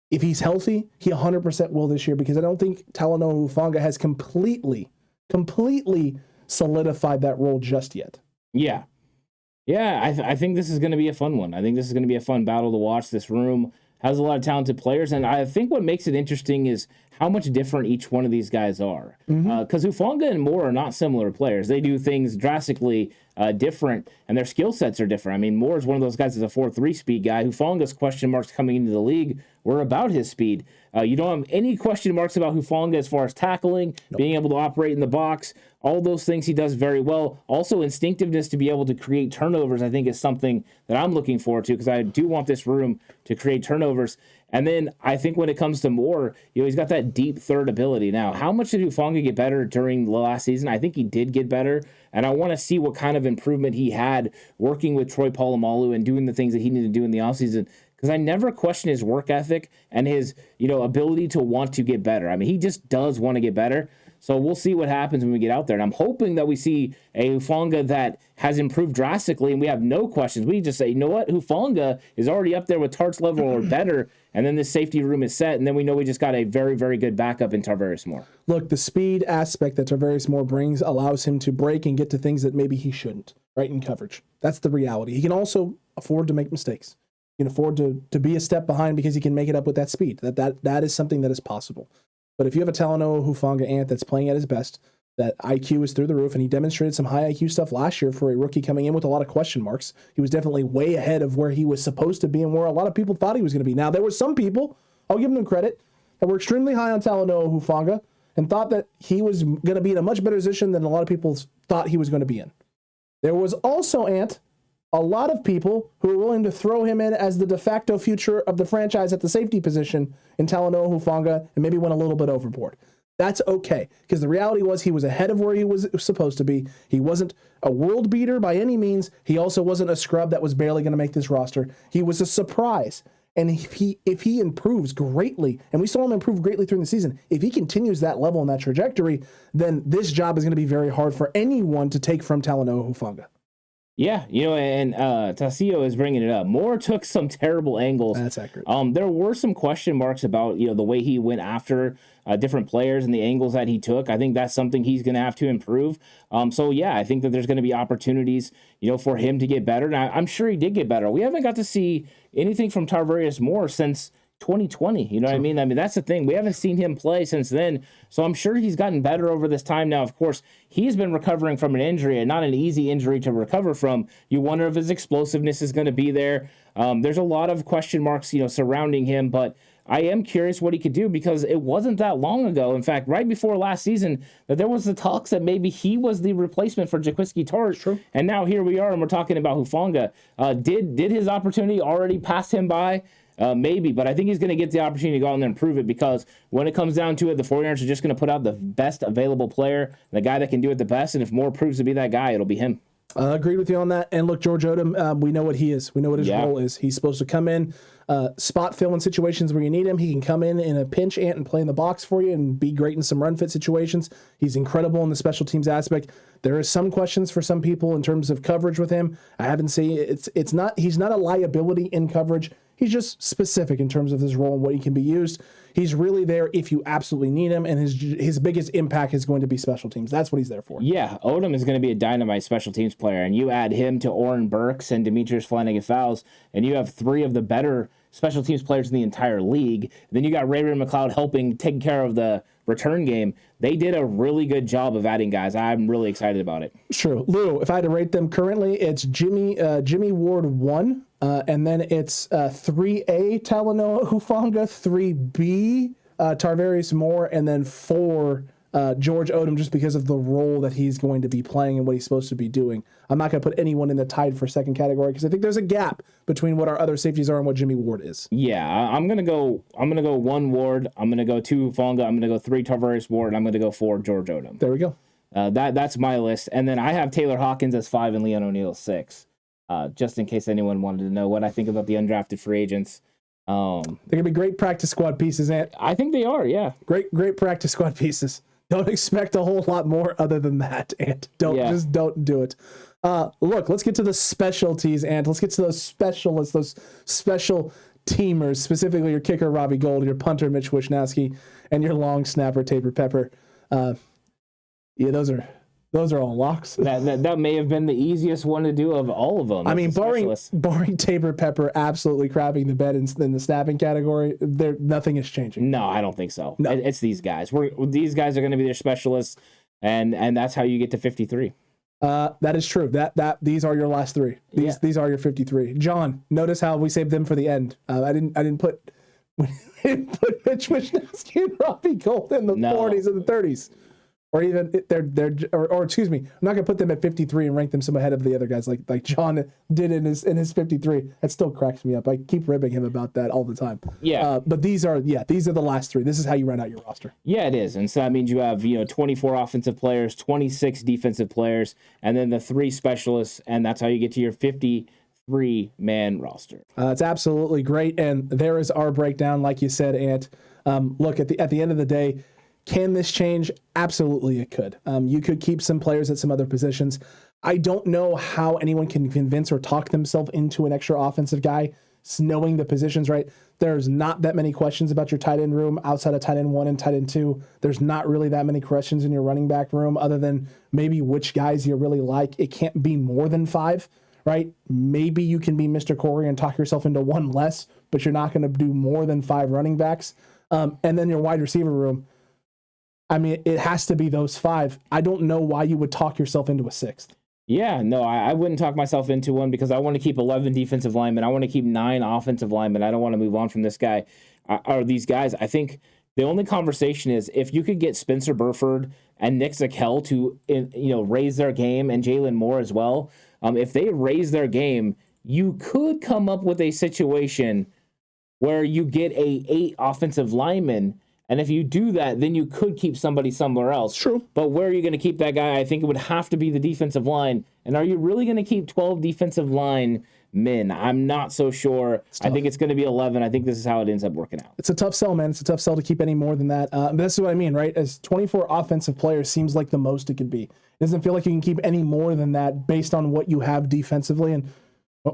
If he's healthy, he 100% will this year, because I don't think Talanoa Hufanga has completely solidified that role just yet. Yeah. I think this is going to be a fun one. I think this is going to be a fun battle to watch. This room has a lot of talented players, and I think what makes it interesting is how much different each one of these guys are. Because Hufanga and Moore are not similar players. They do things drastically different, and their skill sets are different. I mean, Moore is one of those guys that's a 4.3 speed guy. Hufanga's question marks coming into the league were about his speed. You don't have any question marks about Hufanga as far as tackling, being able to operate in the box, all those things he does very well. Also, instinctiveness to be able to create turnovers, I think, is something that I'm looking forward to, because I do want this room to create turnovers. And then I think when it comes to Moore, he's got that deep third ability. Now, how much did Hufanga get better during the last season? I think he did get better, and I want to see what kind of improvement he had working with Troy Polamalu and doing the things that he needed to do in the offseason, because I never question his work ethic and his ability to want to get better. I mean, he just does want to get better. So we'll see what happens when we get out there. And I'm hoping that we see a Hufanga that has improved drastically, and we have no questions. We just say, you know what? Hufanga is already up there with Tartt's level or better, and then this safety room is set, and then we know we just got a very, very good backup in Tarvarius Moore. Look, the speed aspect that Tarvarius Moore brings allows him to break and get to things that maybe he shouldn't, right, in coverage. That's the reality. He can also afford to make mistakes. He can afford to be a step behind because he can make it up with that speed. That is something that is possible. But if you have a Talanoa Hufanga Ant that's playing at his best, that IQ is through the roof, and he demonstrated some high IQ stuff last year for a rookie coming in with a lot of question marks. He was definitely way ahead of where he was supposed to be and where a lot of people thought he was going to be. Now, there were some people, I'll give them credit, that were extremely high on Talanoa Hufanga and thought that he was going to be in a much better position than a lot of people thought he was going to be in. There was also, Ant, a lot of people who were willing to throw him in as the de facto future of the franchise at the safety position in Talanoa Hufanga, and maybe went a little bit overboard. That's okay, because the reality was he was ahead of where he was supposed to be. He wasn't a world beater by any means. He also wasn't a scrub that was barely going to make this roster. He was a surprise. And if he improves greatly, and we saw him improve greatly during the season, if he continues that level and that trajectory, then this job is going to be very hard for anyone to take from Talanoa Hufanga. Yeah, and Tassio is bringing it up. Moore took some terrible angles. That's accurate. There were some question marks about, the way he went after different players and the angles that he took. I think that's something he's going to have to improve. I think that there's going to be opportunities, for him to get better. Now, I'm sure he did get better. We haven't got to see anything from Tarvarius Moore since 2020. You know what I mean? I mean, that's the thing. We haven't seen him play since then. So I'm sure he's gotten better over this time. Now, of course, he's been recovering from an injury, and not an easy injury to recover from. You wonder if his explosiveness is going to be there. There's a lot of question marks, surrounding him, but I am curious what he could do, because it wasn't that long ago, in fact, right before last season, that there was the talks that maybe he was the replacement for Jaquiski Tartt. True. And now here we are, and we're talking about Hufanga. Did his opportunity already pass him by? Maybe, but I think he's going to get the opportunity to go out there and prove it, because when it comes down to it, the 49ers are just going to put out the best available player, the guy that can do it the best, and if Moore proves to be that guy, it'll be him. Agreed with you on that. And look, George Odom, we know what he is. We know what his role is. He's supposed to come in, spot fill in situations where you need him. He can come in a pinch ant and play in the box for you and be great in some run fit situations. He's incredible in the special teams aspect. There is some questions for some people in terms of coverage with him. I haven't seen he's not a liability in coverage. He's just specific in terms of his role and what he can be used. He's really there if you absolutely need him, and his biggest impact is going to be special teams. That's what he's there for. Yeah, Odom is going to be a dynamite special teams player, and you add him to Oren Burks and Demetrius Flanagan-Fowles, and you have three of the better special teams players in the entire league. Then you got Ray McLeod helping take care of the return game. They did a really good job of adding guys. I'm really excited about it. True. Lou, if I had to rate them currently, it's Jimmy Ward 1, and then it's 3A Talanoa Hufanga, 3B Tarvarius Moore, and then 4 George Odom, just because of the role that he's going to be playing and what he's supposed to be doing. I'm not going to put anyone in the tied for second category, because I think there's a gap between what our other safeties are and what Jimmy Ward is. Yeah, I'm gonna go 1 Ward. I'm gonna go 2 Hufanga. I'm gonna go 3 Tarvarius Ward. And I'm gonna go 4 George Odom. There we go. That's my list, and then I have Taylor Hawkins as 5 and Leon O'Neal 6. Just in case anyone wanted to know what I think about the undrafted free agents. They're gonna be great practice squad pieces, Ant. I think they are. Yeah, great practice squad pieces. Don't expect a whole lot more other than that, Ant. Just don't do it. Look, let's get to the specialties, Ant. Let's get to those specialists, those special teamers, specifically your kicker, Robbie Gould, your punter, Mitch Wishnowsky, and your long snapper, Tabor Pepper. Those are all locks. That may have been the easiest one to do of all of them. I mean, barring Tabor Pepper absolutely crapping the bed in the snapping category, nothing is changing. No, I don't think so. No. It's these guys. These guys are going to be their specialists, and that's how you get to 53. That is true. These are your last 3. These are your 53. John, notice how we saved them for the end. I didn't put Mitch Wishnowsky and Robbie Gould in the 40s and the 30s. Or even or excuse me, I'm not gonna put them at 53 and rank them some ahead of the other guys like John did in his 53. That still cracks me up. I keep ribbing him about that all the time. Yeah. But these are the last 3. This is how you round out your roster. Yeah, it is, and so that means you have 24 offensive players, 26 defensive players, and then the 3 specialists, and that's how you get to your 53-man roster. It's absolutely great, and there is our breakdown, like you said, Ant. Look, at the end of the day, can this change? Absolutely, it could. You could keep some players at some other positions. I don't know how anyone can convince or talk themselves into an extra offensive guy, knowing the positions, right? There's not that many questions about your tight end room outside of tight end 1 and tight end 2. There's not really that many questions in your running back room other than maybe which guys you really like. It can't be more than 5, right? Maybe you can be Mr. Corey and talk yourself into 1 less, but you're not going to do more than 5 running backs. And then your wide receiver room, I mean, it has to be those 5. I don't know why you would talk yourself into a 6th. Yeah, no, I wouldn't talk myself into one, because I want to keep 11 defensive linemen. I want to keep 9 offensive linemen. I don't want to move on from this guy or these guys. I think the only conversation is if you could get Spencer Burford and Nick Zakel to raise their game, and Jalen Moore as well. If they raise their game, you could come up with a situation where you get 8 offensive linemen. And if you do that, then you could keep somebody somewhere else. True. But where are you going to keep that guy? I think it would have to be the defensive line. And are you really going to keep 12 defensive line men. I'm not so sure. I think it's going to be 11. I think this is how it ends up working out. It's a tough sell, man. It's a tough sell to keep any more than that. But that's what I mean, right? As 24 offensive players seems like the most it could be. It doesn't feel like you can keep any more than that based on what you have defensively and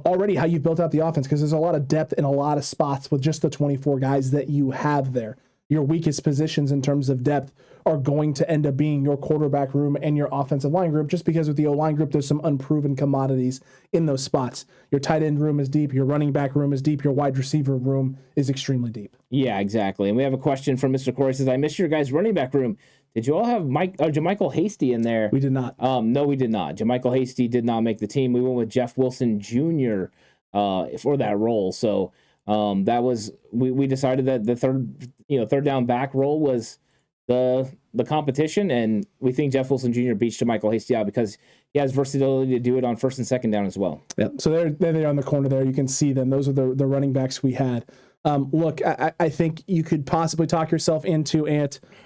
already how you've built out the offense, because there's a lot of depth in a lot of spots with just the 24 guys that you have there. Your weakest positions in terms of depth are going to end up being your quarterback room and your offensive line group, just because with the O-line group, there's some unproven commodities in those spots. Your tight end room is deep. Your running back room is deep. Your wide receiver room is extremely deep. Yeah, exactly. And we have a question from Mr. Corey. Says, I missed your guys' running back room. Did you all have JaMychal Hasty in there? We did not. No, we did not. JaMychal Hasty did not make the team. We went with Jeff Wilson Jr. For that role. So that was we decided that the third down back role was the competition, and we think Jeff Wilson Jr. beats JaMychal Hasty out because he has versatility to do it on first and second down as well. Yeah. So they're there on the corner there. You can see them. Those are the running backs we had. Look, I think you could possibly talk yourself into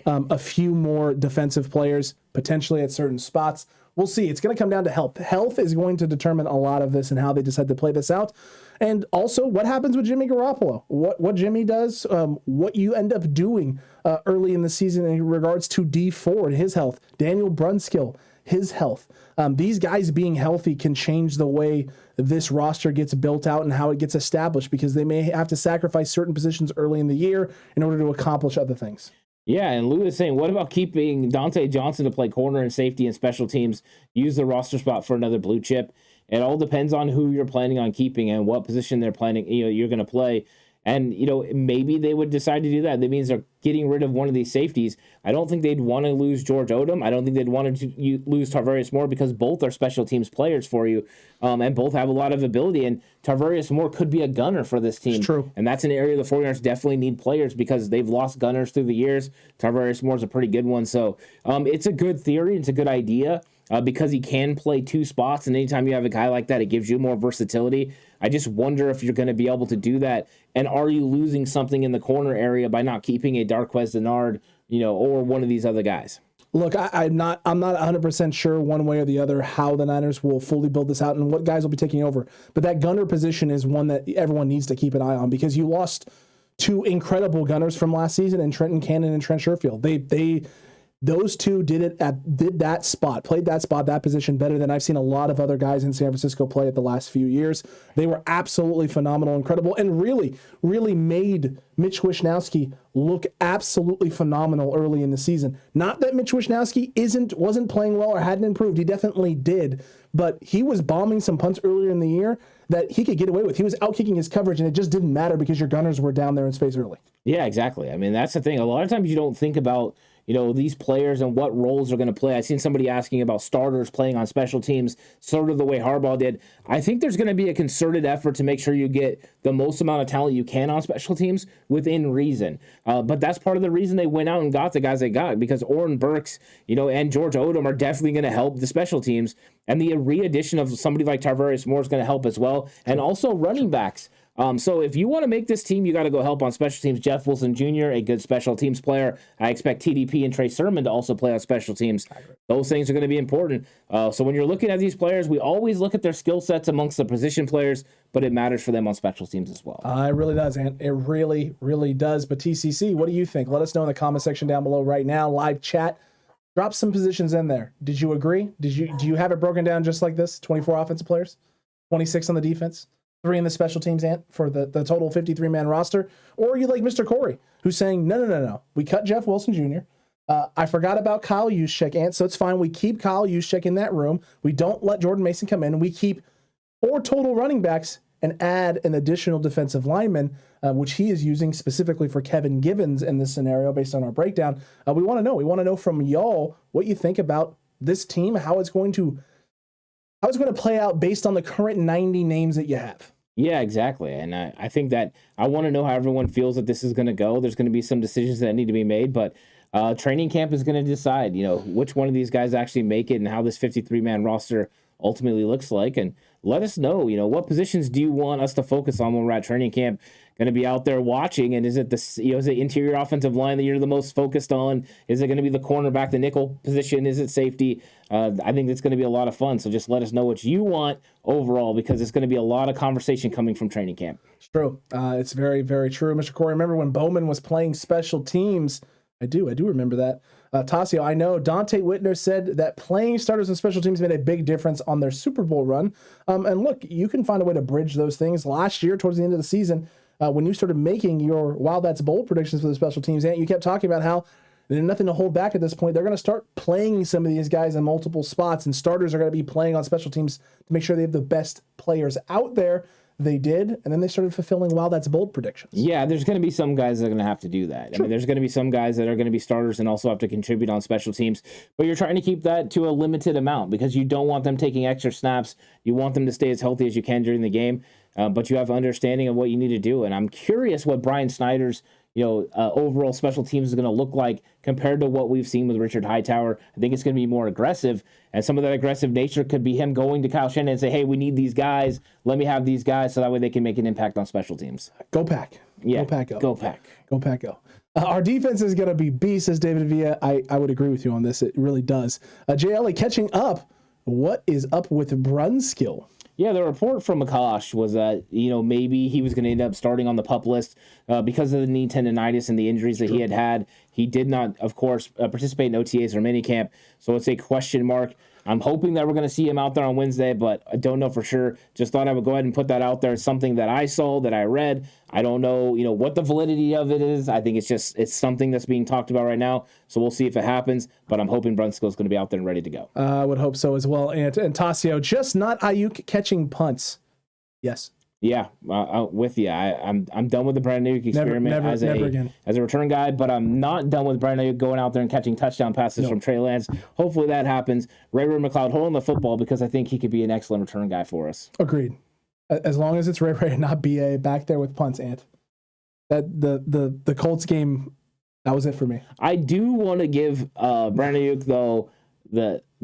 a few more defensive players, potentially at certain spots. We'll see. It's going to come down to health. Health is going to determine a lot of this and how they decide to play this out. And also what happens with Jimmy Garoppolo, what Jimmy does, what you end up doing early in the season in regards to D Ford, his health, Daniel Brunskill, his health. These guys being healthy can change the way this roster gets built out and how it gets established, because they may have to sacrifice certain positions early in the year in order to accomplish other things. Yeah, and Lou is saying, what about keeping Dante Johnson to play corner and safety and special teams, use the roster spot for another blue chip? It all depends on who you're planning on keeping and what position they're planning, you're going to play. And, maybe they would decide to do that. That means they're getting rid of one of these safeties. I don't think they'd want to lose George Odom. I don't think they'd want to lose Tarvarius Moore, because both are special teams players for you, and both have a lot of ability. And Tarvarius Moore could be a gunner for this team. It's true. And that's an area the 49ers definitely need players, because they've lost gunners through the years. Tarvarius Moore's a pretty good one. So it's a good theory. It's a good idea. Because he can play two spots, and anytime you have a guy like that, it gives you more versatility. I just wonder if you're going to be able to do that, and are you losing something in the corner area by not keeping a Darqueze Dennard, or one of these other guys? Look, I'm not 100% sure one way or the other how the Niners will fully build this out and what guys will be taking over. But that gunner position is one that everyone needs to keep an eye on, because you lost two incredible gunners from last season in Trenton Cannon and Trent Sherfield. Those two played that spot, that position better than I've seen a lot of other guys in San Francisco play at the last few years. They were absolutely phenomenal, incredible, and really, really made Mitch Wishnowsky look absolutely phenomenal early in the season. Not that Mitch Wishnowsky wasn't playing well or hadn't improved. He definitely did, but he was bombing some punts earlier in the year that he could get away with. He was out-kicking his coverage, and it just didn't matter because your gunners were down there in space early. Yeah, exactly. I mean, that's the thing. A lot of times you don't think about these players and what roles are going to play. I've seen somebody asking about starters playing on special teams, sort of the way Harbaugh did. I think there's going to be a concerted effort to make sure you get the most amount of talent you can on special teams within reason. But that's part of the reason they went out and got the guys they got, because Oren Burks, and George Odom are definitely going to help the special teams. And the re-addition of somebody like Tarvarius Moore is going to help as well. And also running backs. So if you want to make this team, you got to go help on special teams. Jeff Wilson Jr., a good special teams player. I expect TDP and Trey Sermon to also play on special teams. Those things are going to be important. So when you're looking at these players, we always look at their skill sets amongst the position players, but it matters for them on special teams as well. It really does, Ant. It really, really does. But TCC, what do you think? Let us know in the comment section down below right now. Live chat. Drop some positions in there. Did you agree? Do you have it broken down just like this? 24 offensive players, 26 on the defense, 3 in the special teams, Ant, for the total 53-man roster? Or are you like Mr. Corey, who's saying, no. We cut Jeff Wilson Jr. I forgot about Kyle Juszczyk, Ant, so it's fine. We keep Kyle Juszczyk in that room. We don't let Jordan Mason come in. We keep 4 total running backs and add an additional defensive lineman, which he is using specifically for Kevin Givens in this scenario based on our breakdown. We want to know. We want to know from y'all what you think about this team, how it's going to play out based on the current 90 names that you have. Yeah, exactly. And I think that I want to know how everyone feels that this is going to go. There's going to be some decisions that need to be made, but training camp is going to decide, which one of these guys actually make it and how this 53-man roster ultimately looks like. And let us know, what positions do you want us to focus on when we're at training camp? Going to be out there watching, and is it is it interior offensive line that you're the most focused on? Is it going to be the cornerback, the nickel position? Is it safety? I think it's going to be a lot of fun. So just let us know what you want overall, because it's going to be a lot of conversation coming from training camp. It's true. It's very, very true, Mr. Corey. Remember when Bowman was playing special teams? I do remember that. Tassio, I know Dante Whitner said that playing starters and special teams made a big difference on their Super Bowl run. And look, you can find a way to bridge those things. Last year, towards the end of the season, when you started making your Wild That's Bold predictions for the special teams, and you kept talking about how there's nothing to hold back at this point. They're going to start playing some of these guys in multiple spots, and starters are going to be playing on special teams to make sure they have the best players out there. They did, and then they started fulfilling Wild That's Bold predictions. Yeah, there's going to be some guys that are going to have to do that. Sure. I mean, there's going to be some guys that are going to be starters and also have to contribute on special teams, but you're trying to keep that to a limited amount because you don't want them taking extra snaps. You want them to stay as healthy as you can during the game, but you have an understanding of what you need to do. And I'm curious what Brian Snyder's overall special teams is going to look like compared to what we've seen with Richard Hightower. I think it's going to be more aggressive, and some of that aggressive nature could be him going to Kyle Shanahan and say, hey, we need these guys. Let me have these guys so that way they can make an impact on special teams. Go Pack. Yeah. Go Pack, go. Go Pack. Go Pack, go. Our defense is going to be beast, says David Villa. I would agree with you on this. It really does. JLA catching up. What is up with Brunskill? Yeah, the report from Akash was that, maybe he was going to end up starting on the PUP list because of the knee tendonitis and the injuries that he had. He did not, of course, participate in OTAs or minicamp, so it's a question mark. I'm hoping that we're going to see him out there on Wednesday, but I don't know for sure. Just thought I would go ahead and put that out there. It's something that I saw, that I read. I don't know, what the validity of it is. I think it's something that's being talked about right now. So we'll see if it happens, but I'm hoping Brunskill is going to be out there and ready to go. I would hope so as well. And Tassio, just not Ayuk catching punts. Yes. Yeah, with you. I'm done with the Brandon Ayuk experiment as a return guy, but I'm not done with Brandon Ayuk going out there and catching touchdown passes from Trey Lance. Hopefully that happens. Ray McLeod holding the football because I think he could be an excellent return guy for us. Agreed. As long as it's Ray and not BA back there with punts, Ant. That the Colts game, that was it for me. I do want to give Brandon Ayuk though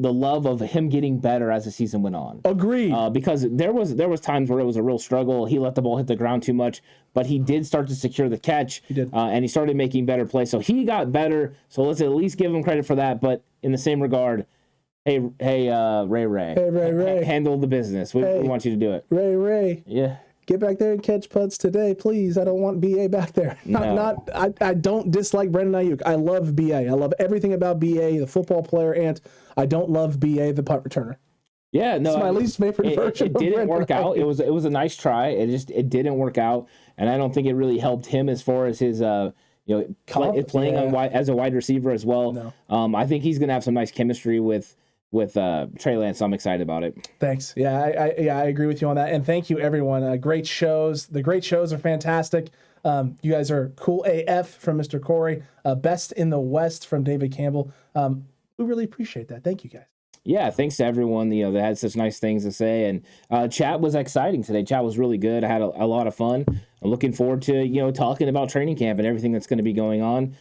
the love of him getting better as the season went on. Agreed. Because there was times where it was a real struggle. He let the ball hit the ground too much, but he did start to secure the catch. He did. And he started making better plays. So he got better. So let's at least give him credit for that. But in the same regard, hey, Ray. Hey, Ray. Handle the business. We want you to do it. Ray. Yeah. Get back there and catch punts today, please. I don't want BA back there. I don't dislike Brandon Ayuk. I love BA. I love everything about BA, the football player, and I don't love BA, the punt returner. Yeah, no, it's my least favorite version. It didn't work out. It was a nice try. It didn't work out, and I don't think it really helped him as far as his playing as a wide receiver as well. No. I think he's gonna have some nice chemistry with Trey Lance. So I'm excited about it. Thanks. Yeah, I agree with you on that. And thank you, everyone. Great shows. The great shows are fantastic. You guys are cool AF from Mr. Corey. Best in the West from David Campbell. We really appreciate that. Thank you, guys. Yeah, thanks to everyone. That had such nice things to say, and chat was exciting today. Chat was really good. I had a lot of fun. I'm looking forward to talking about training camp and everything that's going to be going on.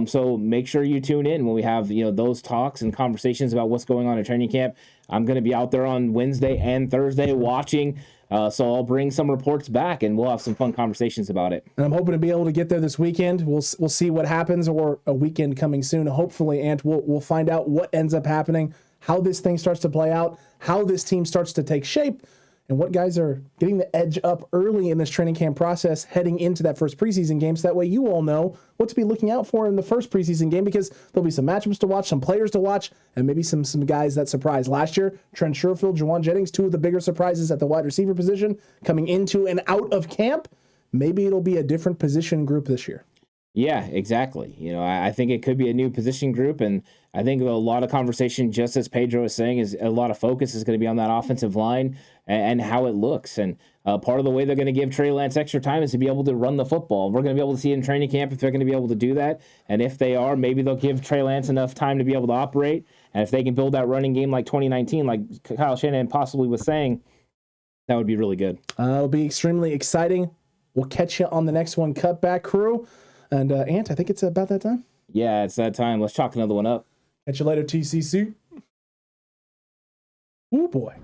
So make sure you tune in when we have those talks and conversations about what's going on at training camp. I'm going to be out there on Wednesday and Thursday watching. So I'll bring some reports back and we'll have some fun conversations about it. And I'm hoping to be able to get there this weekend. We'll see what happens, or a weekend coming soon, hopefully, and we'll find out what ends up happening, how this thing starts to play out, how this team starts to take shape, and what guys are getting the edge up early in this training camp process heading into that first preseason game, so that way you all know what to be looking out for in the first preseason game, because there'll be some matchups to watch, some players to watch, and maybe some guys that surprise. Last year, Trent Sherfield, Juwan Jennings, two of the bigger surprises at the wide receiver position coming into and out of camp. Maybe it'll be a different position group this year. Yeah, exactly. I think it could be a new position group, and I think a lot of conversation, just as Pedro is saying, is a lot of focus is going to be on that offensive line and how it looks. And part of the way they're going to give Trey Lance extra time is to be able to run the football. We're going to be able to see in training camp if they're going to be able to do that. And if they are, maybe they'll give Trey Lance enough time to be able to operate. And if they can build that running game like 2019, like Kyle Shanahan possibly was saying, that would be really good. It'll be extremely exciting. We'll catch you on the next one, Cutback Crew. And Ant, I think it's about that time. Yeah, it's that time. Let's chalk another one up. Catch you later, TCC. Ooh, boy.